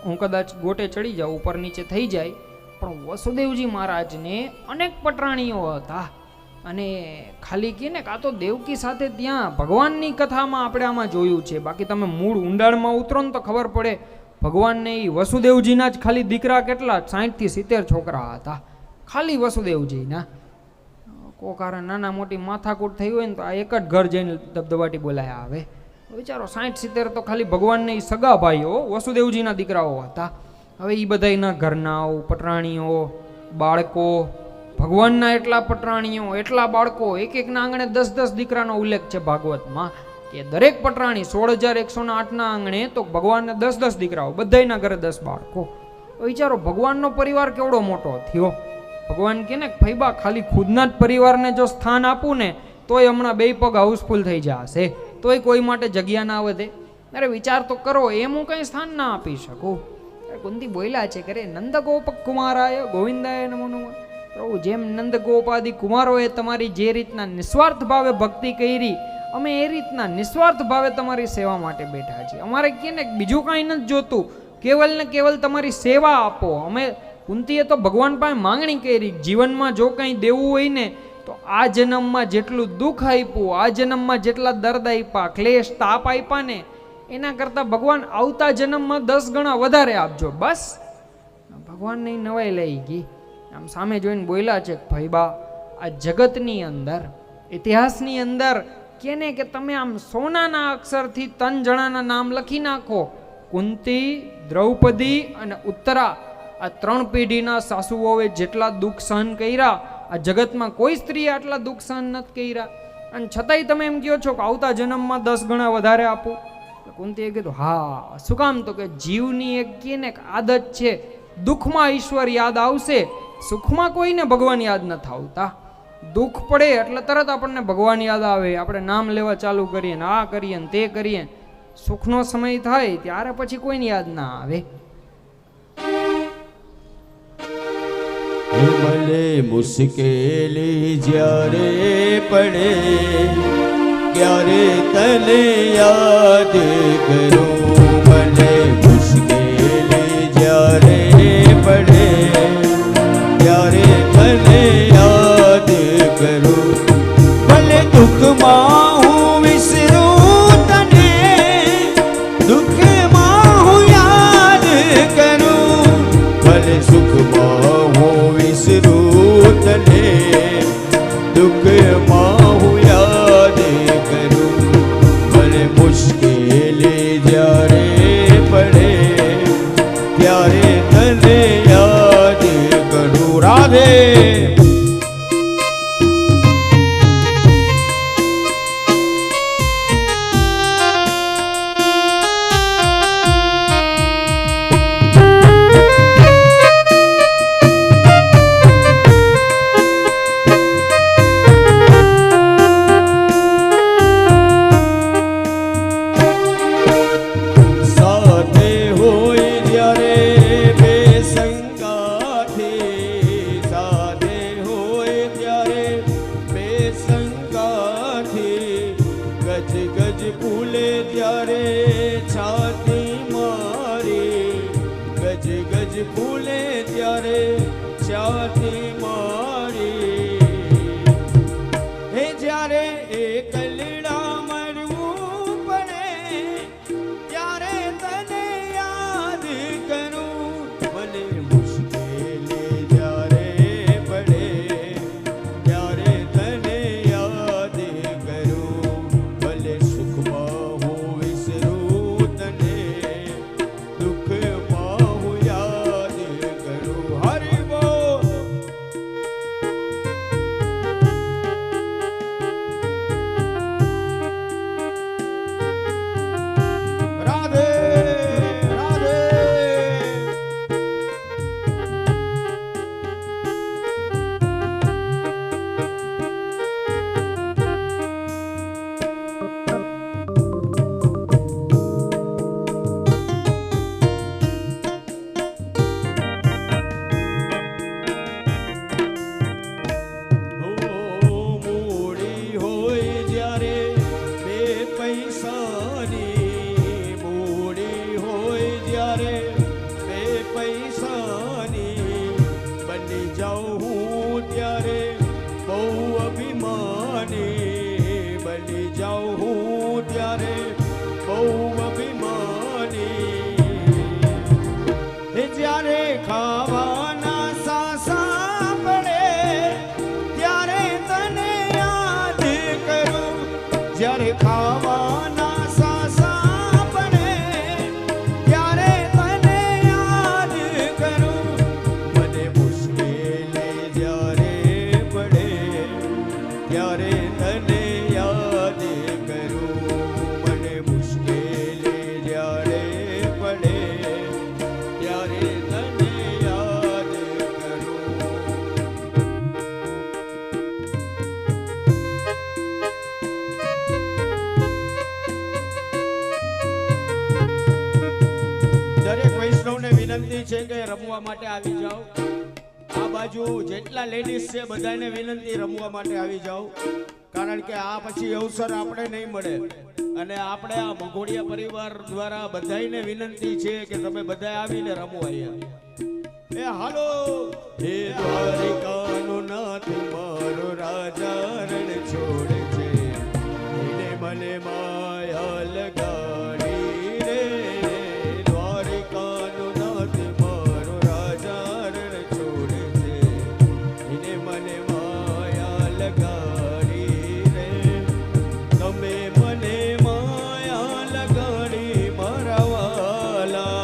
હું કદાચ ગોટે ચડી જાઉં, ઉપર નીચે થઈ જાય, પણ વસુદેવજી મહારાજને અનેક પટરાણીઓ હતા. અને ખાલી કે ને કાં તો દેવકી સાથે ત્યાં ભગવાનની કથામાં આપણે આમાં જોયું છે, બાકી તમે મૂળ ઊંડાણમાં ઉતરો ને તો ખબર પડે ભગવાનને એ વસુદેવજીના જ ખાલી દીકરા કેટલા 60 થી 70 છોકરા હતા, ખાલી વસુદેવજીના. કોઈ કારણ નાના મોટી માથાકૂટ થઈ હોય ને તો આ એક જ ઘર જઈને દબદબાટી બોલાયા આવે. વિચારો 60-70 તો ખાલી ભગવાનને એ સગા ભાઈઓ વસુદેવજીના દીકરાઓ હતા. હવે એ બધાના ઘરનાઓ, પટરાણીઓ, બાળકો, ભગવાનના એટલા પટરાણીઓ, એટલા બાળકો, એક એકના આંગણે 10-10 દીકરાનો ઉલ્લેખ છે ભાગવતમાં, કે દરેક પટરાણી 16,108ના આંગણે તો ભગવાનને 10-10 દીકરાઓ, બધાના ઘરે 10 બાળકો. વિચારો ભગવાનનો પરિવાર કેવડો મોટો થયો. ભગવાન કે ને ફૈબા ખાલી ખુદના જ પરિવારને જો સ્થાન આપું ને તોય હમણાં 2 પગ હાઉસફુલ થઈ જશે, તોય કોઈ માટે જગ્યા ના વધે. અરે વિચાર તો કરો, એમ હું કંઈ સ્થાન ના આપી શકું. કુંતી બોલ્યા છે કરે નંદગોપ કુમારાય ગોવિંદાય નમો નમઃ. પ્રભુ જેમ નંદગોપાદી કુમારોએ તમારી જે રીતના નિસ્વાર્થ ભાવે ભક્તિ કરી, અમે એ રીતના નિસ્વાર્થ ભાવે તમારી સેવા માટે બેઠા છીએ. અમારે કે ને બીજું કાંઈ નથી જોતું, કેવલ ને કેવલ તમારી સેવા આપો. અમે કુંતીએ તો ભગવાન પાસે માંગણી કરી, જીવનમાં જો કંઈ દેવું હોય ને તો આ જન્મમાં જેટલું દુઃખ આપ્યું, આ જન્મમાં જેટલા દર્દ આપ્યા, ક્લેશ તાપ આપ્યા ને એના કરતાં ભગવાન આવતા જન્મમાં 10 ગણા વધારે આપજો. બસ ભગવાનની નવાઈ લઈ ગઈ. આમ સામે જોઈને બોલ્યા છે, ભાઈ બા આ જગતની અંદર, ઇતિહાસની અંદર કેને કે તમે આમ સોનાના અક્ષરથી 3 જણાના નામ લખી નાખો, કુંતી, દ્રૌપદી અને ઉત્તરા. આ 3 પેઢીના સાસુઓએ જેટલા દુઃખ સહન કર્યા, આ જગતમાં કોઈ સ્ત્રીએ આટલા દુઃખ સહન નથી કર્યા, અને છતાંય તમે એમ કહો છો કે આવતા જન્મમાં 10 ગણા વધારે આપું. કુંતીએ કીધું હા. શું કામ? તો કે જીવની એક કે ને આદત છે, દુઃખમાં ઈશ્વર યાદ આવશે, સુખમાં કોઈને ભગવાન યાદ નથી આવતા. દુઃખ પડે એટલે તરત આપણને ભગવાન યાદ આવે, આપણે નામ લેવા ચાલુ કરીએ ને આ કરીએ ને તે કરીએ. સુખનો સમય થાય ત્યારે પછી કોઈને યાદ ના આવે. મને મુશ્કેલી જ્યારે પડે ત્યારે તને યાદ કરું. મને મુશ્કેલી જ્યારે પડે ત્યારે તને યાદ કરું. ભલે દુઃખમાં હું વિસરું તને, દુઃખમાં હું યાદ કરું. ભલે સુખમાં હું વિસરું તને, દુઃખમાં હું યાદ કરું. ભલે મુશ્કેલી જ્યારે પડે ત્યારે તને યાદ કરું. રાધે છે કે રમવા માટે આવી જાઓ. આ બાજુ જેટલા લેડીઝ છે બધાને વિનંતી રમવા માટે આવી જાઓ, કારણ કે આ પછી અવસર આપણે નહીં મળે. અને આપણે આ મઘોડિયા પરિવાર દ્વારા બધાને વિનંતી છે કે તમે બધા આવીને રમો અહીંયા. એ હાલો હે દ્વારિકાનો નાથ મારો રાજા રણ છોડે છે એને મને માયા લગાડી રે દ્વારિકાનો નાથ મારો રાજા રણ છોડે છે એને મને માયા લગાડી રે તમે મને માયા લગાડી મારા વાલા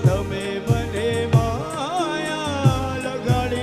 તમે મને માયા લગાડી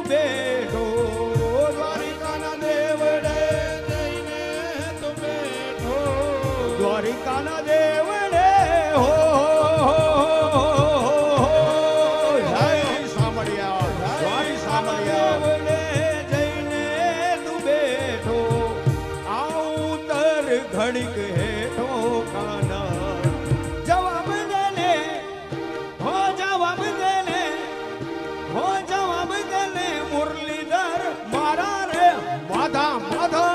બેઠો દ્વારિકાના દેવડે જઈને તું બેઠો દ્વારિકાના દેવડે હો જય સામળિયા જય સામળિયા જઈને તું બેઠો આઉતર ઘડીક હેઠો કાના જવાબ દેને હો જવાબ દેને હો જવાબ દેને મુરલીધર મારા રે માધા માધા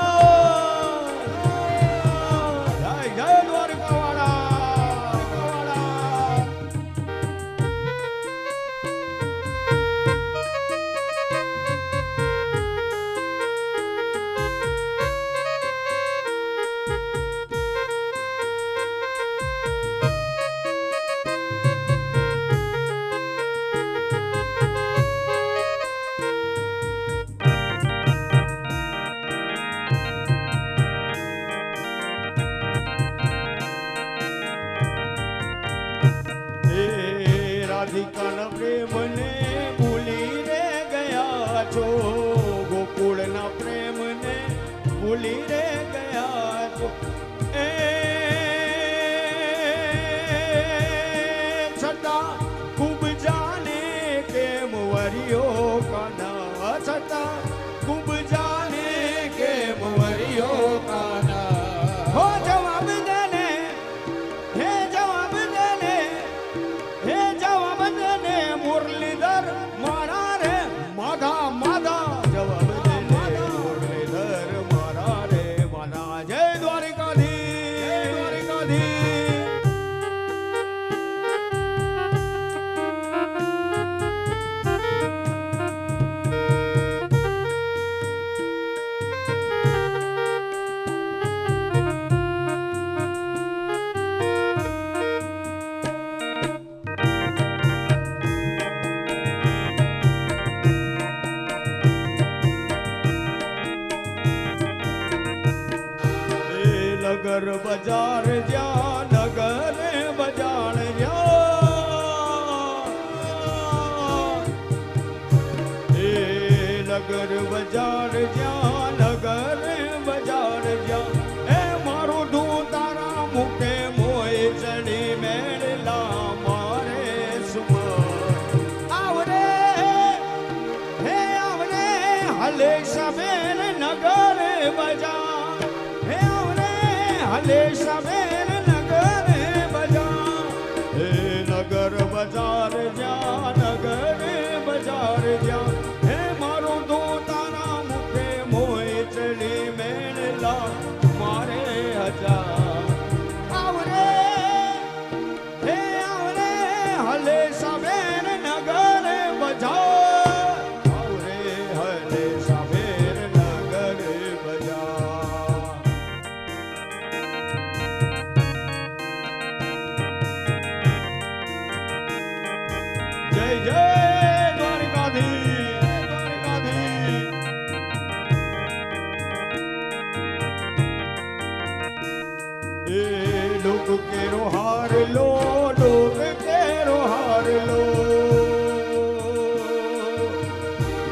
જય જય દ્વારકાવાળા રાધિકાના પ્રેમને ભૂલી રે ગયા છો ગોકુળના પ્રેમને ભૂલી રે ગયા છો એ છતાં ખૂબ જાને કેમ વર્યો કાના છતાં ખૂબ જાને કેમ વર્યો કાના હો જવાબ દેને હે જવાબ દેને હે જવાબ દેને મુરલીધર મારા રે માધા માધા જવાબ દેને મુરલીધર મારા રે માધા જય દ્વારિકાધીશ દ્વારિકાધીશ નગર બજાર જ્યાં નગર બજાર જ્યાં એ નગર બજાર જ્યાં નગર બજાર જ્યાં એ મારું ધૂ તારા મુખે મોય ચડી મેળલા મારે સુમર આવરે હે આવરે હલે સબેર નગર બજાર હે આવરે હલે સબેર નગર બજાર હે નગર બજાર જ્યાં નગર બજાર જ્યાં હે મારો દો તારા મુખે મોય ચડી મેળલા મારે હજાર આવરે હે આવરે હલે સબેર નગર બજાર આવરે હલે સબેર નગર બજાર જય જય દ્વારિકાધીશ દ્વારિકાધીશ એ લોક કેરો હાર લો લોક કેરો હાર લો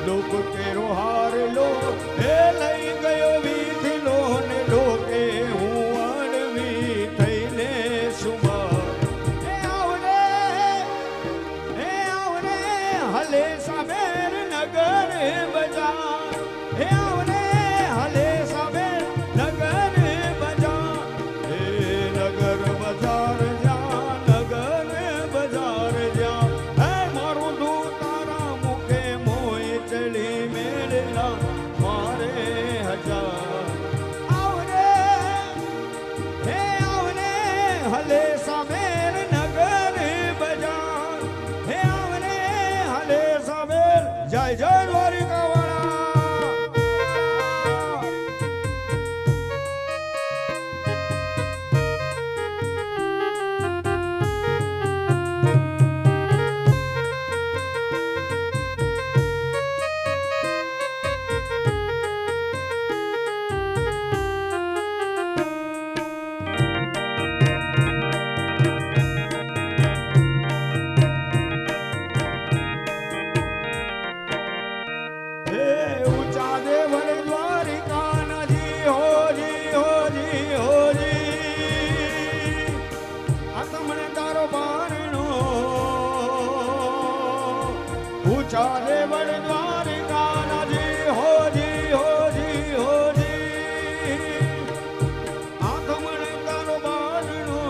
લોક કેરો હાર લો એ લઈ ગયો વીથલો ને લોકે હું અડવી થઈને સુમા હે આવરે હલે સબેર નગર બજાર હે આવરે હલે સબેર નગર બજાર હે નગર બજાર જ્યાં નગર બજાર જ્યાં હે મારું દૂ તારા મુખે મોય ચડી મેળલા મારે હજાર આવરે હે આવરે હલે સબેર નગર બજાર હે આવરે હલે સબેર જય જય દ્વારિકાવાળા મન દ્વારિકાનાજી હોજી હોજી હોજી આંખ મને તારો બારણો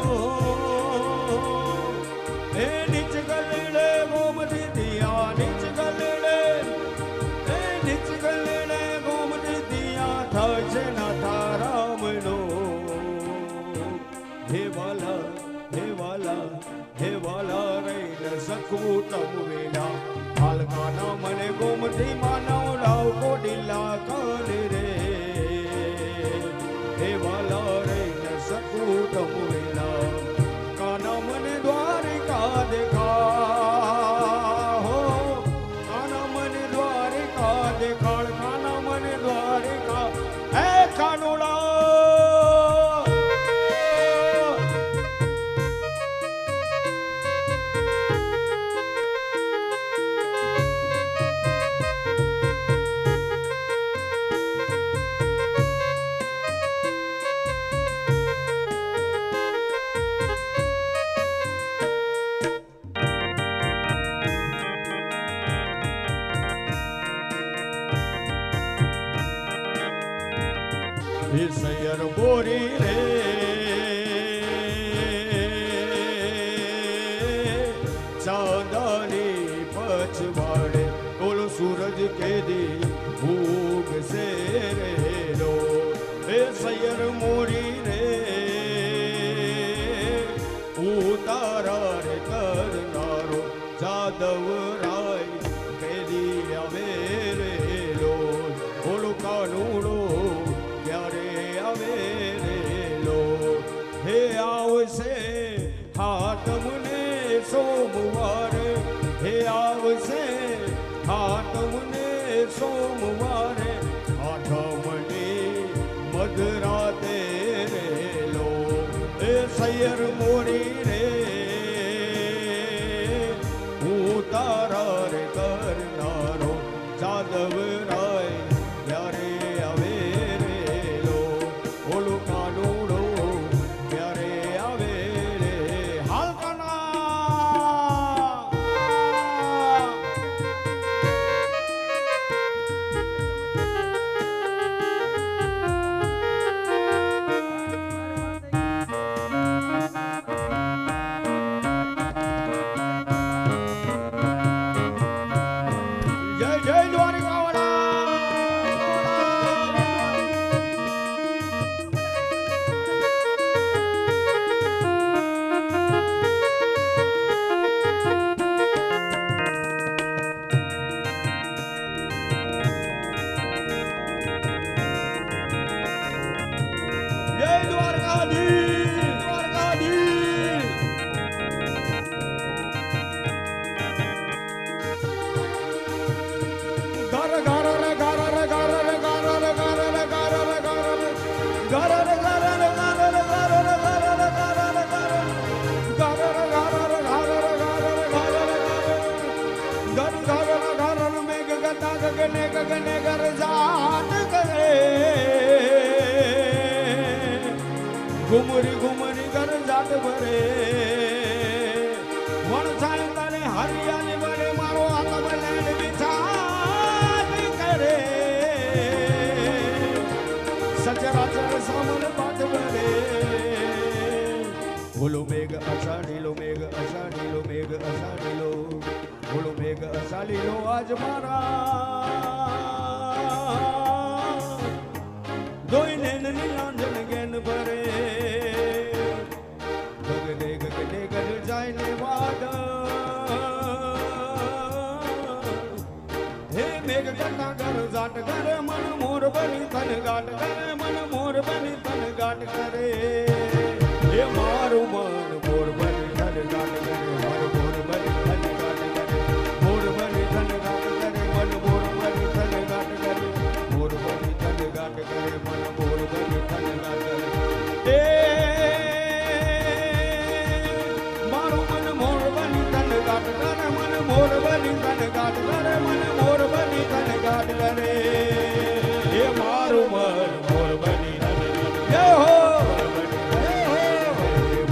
એ નીચ ગલડે ગોમતી દિયા નીચ ગલડે એ નીચ ગલડે ગોમતી દિયા થાય છે ના તારામનો હે વાલા હે વાલા હે વાલા રહીને સખવું તમ વેલા હાલકાના મને ગોમતી માનવ લાવ કોડીલા કરે રે હે વાલા રહીને સખવું તમ વેલા કાના મને દ્વારિકા દેખા હો કાના મને દ્વારિકા દેખાડ કાના મને દ્વારિકા હે કાનુડા સૈયર બોરી રે ચાંદાની પછવાડે ઓલો સૂરજ કેદી ઉગશે રે રો એ સૈયર મોરી રે ઉતારા રે કરનારો જાદવ રાય કેદી આવે રે લો ઓલો કાનુડો ક્યારે આવે રે લો હે આવશે હાથમને સોમવારે હે આવશે હાથમને સોમવારે આઠમની મધરાતે રે લો એ સૈયર મોરી રે ઉતારા રે કરનારો જાદવ રાય ક્યારે આવે ગગને ગરજાત કરે ઘુમરી ઘુમરી ગરજાત ભરે વણસાય તને હરિયાળી ભરે મારો આત્મ લેન વિચાર કરે સચરાચર સામન પાઠ ભરે બોલો મેઘ અષાઢીલો મેઘ અષાઢીલો મેઘ અષાઢીલો બોલો મેઘ અષાઢીલો આજ મારા દોઈને નીલાંજન ગેન ભરે ગગને ગગને ગર જાય ને વાદ હે મેઘ ગટા ગર જાટ કરે મન મોર બની તન ગાટ કરે મન મોર બની તન ગાટ કરે હે મારું મન મોર બની તન ગાટ કરે મન મોર બની તન ગાટ કરે મોર બની તન ગાટ કરે મન મોર બની તન ગાટ કરે મોર બની તન ગાટ કરે મન મોર બની તન ગાટ કરે એ મારું મન મોર બની તન ગાટ કરે મન મોર બની તન ગાટ કરે મન મોર બની તન ગાટ કરે એ મારું મન મોર બની તન જય હો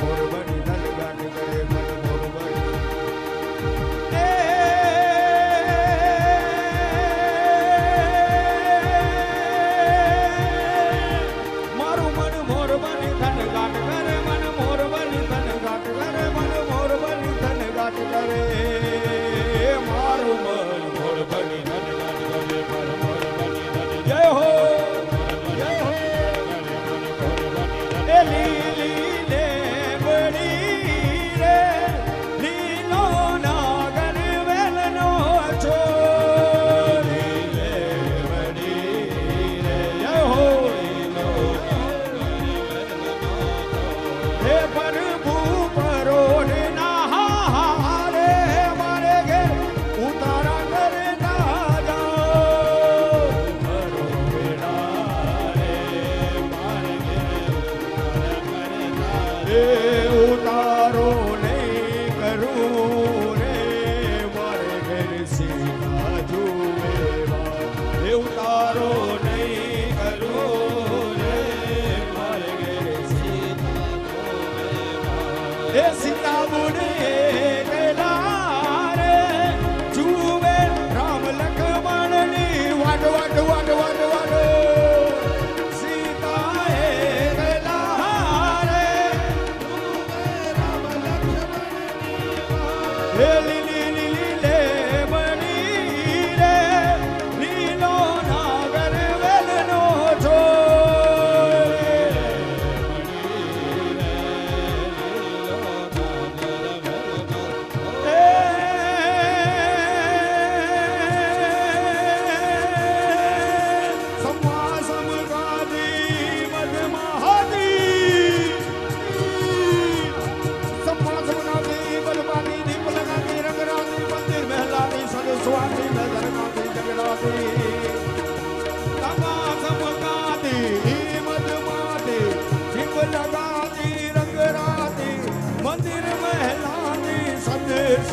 મોર બની તન ગાટ કરે મન મોર બની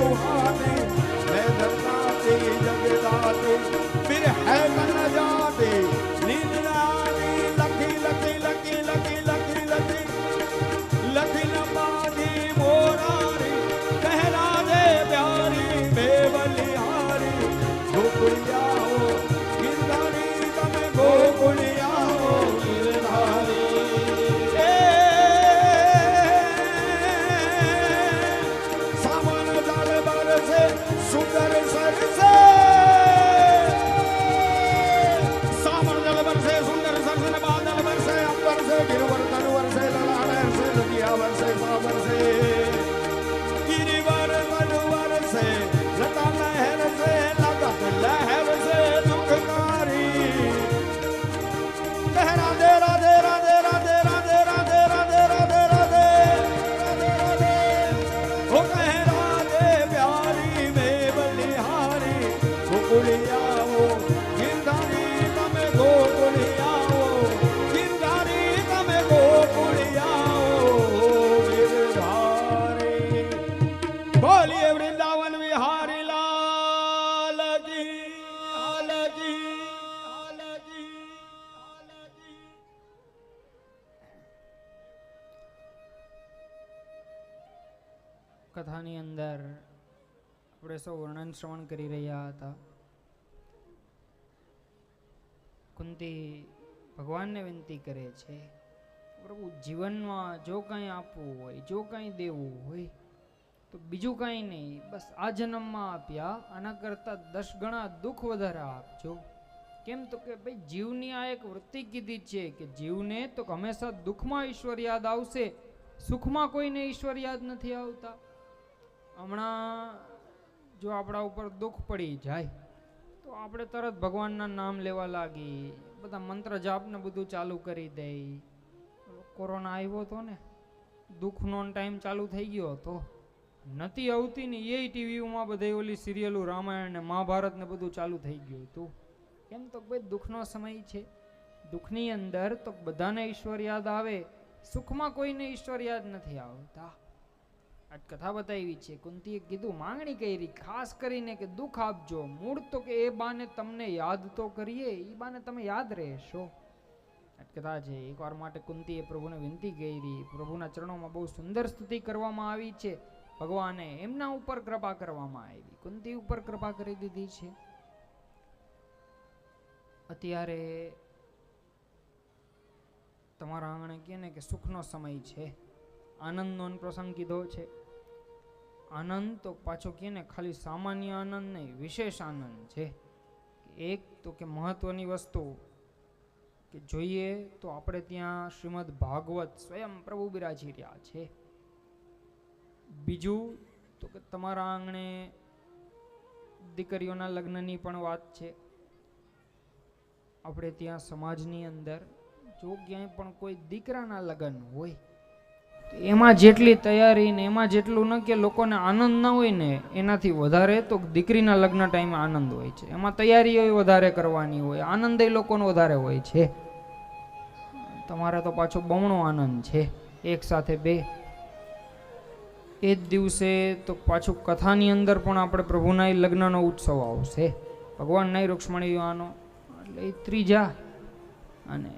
सुहानी मैं धरती जगदाती फिर है कन जाती नींद न आती लखी लखी लखी लखी लखी लखी लखी न पादी मोरारी कहरा दे प्यारी बेबलिहारी गोकुलिया हो गिरधारी तमे गोकुलिया हो गिरधारी सावन जल बरसे सुंदर सरसे सावन जल बरसे सुंदर सरसे बादल बरसे अंबर से गिरवर तनवर से ललाट से नदिया बरसे सावर से गिरिवर तनवर से लता लहर से लगत लहर से दुखकारी कहरा दे राधे राधे राधे राधे राधे राधे राधे राधे राधे हो कहरा दे प्यारी में बलिहारी गोकुलिया हो गिरधारी तमे गोकुलिया हो गिरधारी तमे गोकुलिया हो गिरधारी बोलिए वृंदावन विहारी लाल की लाल की लाल की लाल की। કથાની અંદર આપણે સૌ વર્ણન શ્રવણ કરી રહ્યા હતા. કુંતી ભગવાનને વિનંતી કરે છે, પ્રભુ જીવનમાં જો કંઈ આપવું હોય, જો કંઈ દેવું હોય તો બીજું કંઈ નહીં, બસ આ જન્મમાં આપ્યા આના કરતાં 10 ગણા દુઃખ વધારે આપજો. કેમ તો કે ભાઈ જીવની આ એક વૃત્તિ કીધી છે કે જીવને તો હંમેશા દુઃખમાં ઈશ્વર યાદ આવશે, સુખમાં કોઈને ઈશ્વર યાદ નથી આવતા. હમણાં જો આપણા ઉપર દુઃખ પડી જાય તો આપણે તરત ભગવાનના નામ લેવા લાગી, બધા મંત્ર જાપને બધું ચાલુ કરી દે. કોરોના આવ્યો હતો ને, દુઃખનો ટાઈમ ચાલુ થઈ ગયો હતો, નથી આવતી ને એ ટીવીમાં બધે ઓલી સિરિયલો રામાયણ ને મહાભારત ને બધું ચાલુ થઈ ગયું હતું. કેમ તો ભાઈ દુઃખનો સમય છે, દુઃખની અંદર તો બધાને ઈશ્વર યાદ આવે, સુખમાં કોઈને ઈશ્વર યાદ નથી આવતા. આજ કથા બતાવી છે, કુંતીએ કીધું માંગણી કરી ખાસ કરીને કે દુઃખ આપજો. મૂળ તો કે એ બાને તમને યાદ તો કરીએ, એ બાને તમે યાદ રહેશો. આજ કથા છે. એકવાર માટે કુંતીએ પ્રભુને વિનંતી કરી, પ્રભુના ચરણોમાં બહુ સુંદર સ્તુતિ કરવામાં આવી છે. ભગવાને એમના ઉપર કૃપા કરવામાં આવી, કુંતી ઉપર કૃપા કરી દીધી છે. અત્યારે તમારા આંગણે કહે ને કે સુખનો સમય છે, આનંદનો પ્રસંગ કીધો છે. આનંદ તો પાછો કહે ને ખાલી સામાન્ય આનંદ નહીં, વિશેષ આનંદ છે. એક તો કે મહત્વની વસ્તુ કે જોઈએ તો આપણે ત્યાં શ્રીમદ ભાગવત સ્વયં પ્રભુ બિરાજી રહ્યા છે. બીજું તો કે તમારા આંગણે દીકરીઓના લગ્નની પણ વાત છે. આપણે ત્યાં સમાજની અંદર જો ક્યાંય પણ કોઈ દીકરાના લગ્ન હોય તો એમાં જેટલી તૈયારી ને એમાં જેટલું ન કે લોકોને આનંદ ના હોય ને એનાથી વધારે તો દીકરીના લગ્ન ટાઈમે આનંદ હોય છે. એમાં તૈયારીઓ વધારે કરવાની હોય, આનંદ એ લોકોનો વધારે હોય છે. તમારે તો પાછો બમણો આનંદ છે, એક સાથે બે. એ જ દિવસે તો પાછું કથાની અંદર પણ આપણે પ્રભુના લગ્નનો ઉત્સવ આવશે, ભગવાનના રૂક્ષ્મણી વિવાહનો, એટલે એ ત્રીજા. અને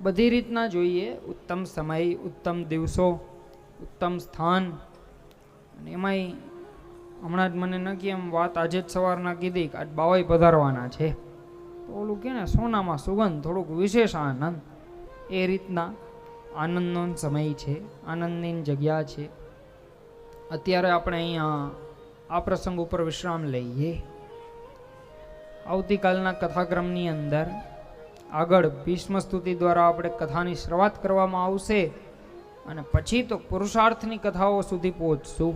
બધી રીતના જોઈએ, ઉત્તમ સમય, ઉત્તમ દિવસો, ઉત્તમ સ્થાન. અને એમાંય હમણાં જ મને ન કે એમ વાત આજે જ સવારના કીધી કે આજ બાવાઈ પધારવાના છે, તો ઓલું કે ને સોનામાં સુગંધ, થોડુંક વિશેષ આનંદ. એ રીતના આનંદનો સમય છે, આનંદની જગ્યા છે. અત્યારે આપણે અહીંયા આ પ્રસંગ ઉપર વિશ્રામ લઈએ. આવતીકાલના કથાક્રમની અંદર આગળ ભીષ્મ સ્તુતિ દ્વારા આપણે કથાની શરૂઆત કરવામાં આવશે અને પછી તો પુરુષાર્થની કથાઓ સુધી પહોંચશું.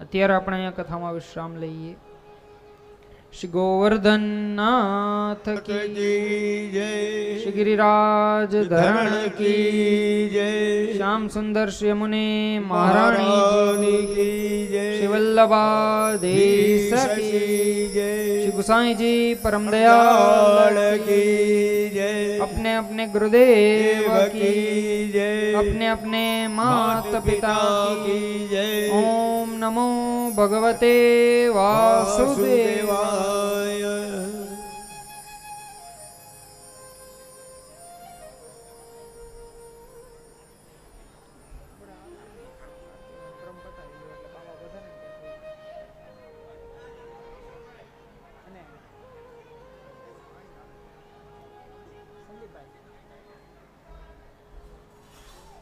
અત્યારે આપણે અહીંયા કથામાં વિશ્રામ લઈએ. શ્રી ગોવર્ધનનાથ કી જય, શ્રી ગિરિરાજ ધરણ કી જય, શ્યામ સુંદર શ્રી મુનિ મહારાણી કી જય, શ્રી વલ્લભાધીશ કી જય, શ્રી ગુસાઈજી પરમ દયાળ કી જય. अपने अपने गुरुदेव की की जय। अपने अपने माता पिता की जय। ओम नमो भगवते वासुदेवाय। वासुदेवाय।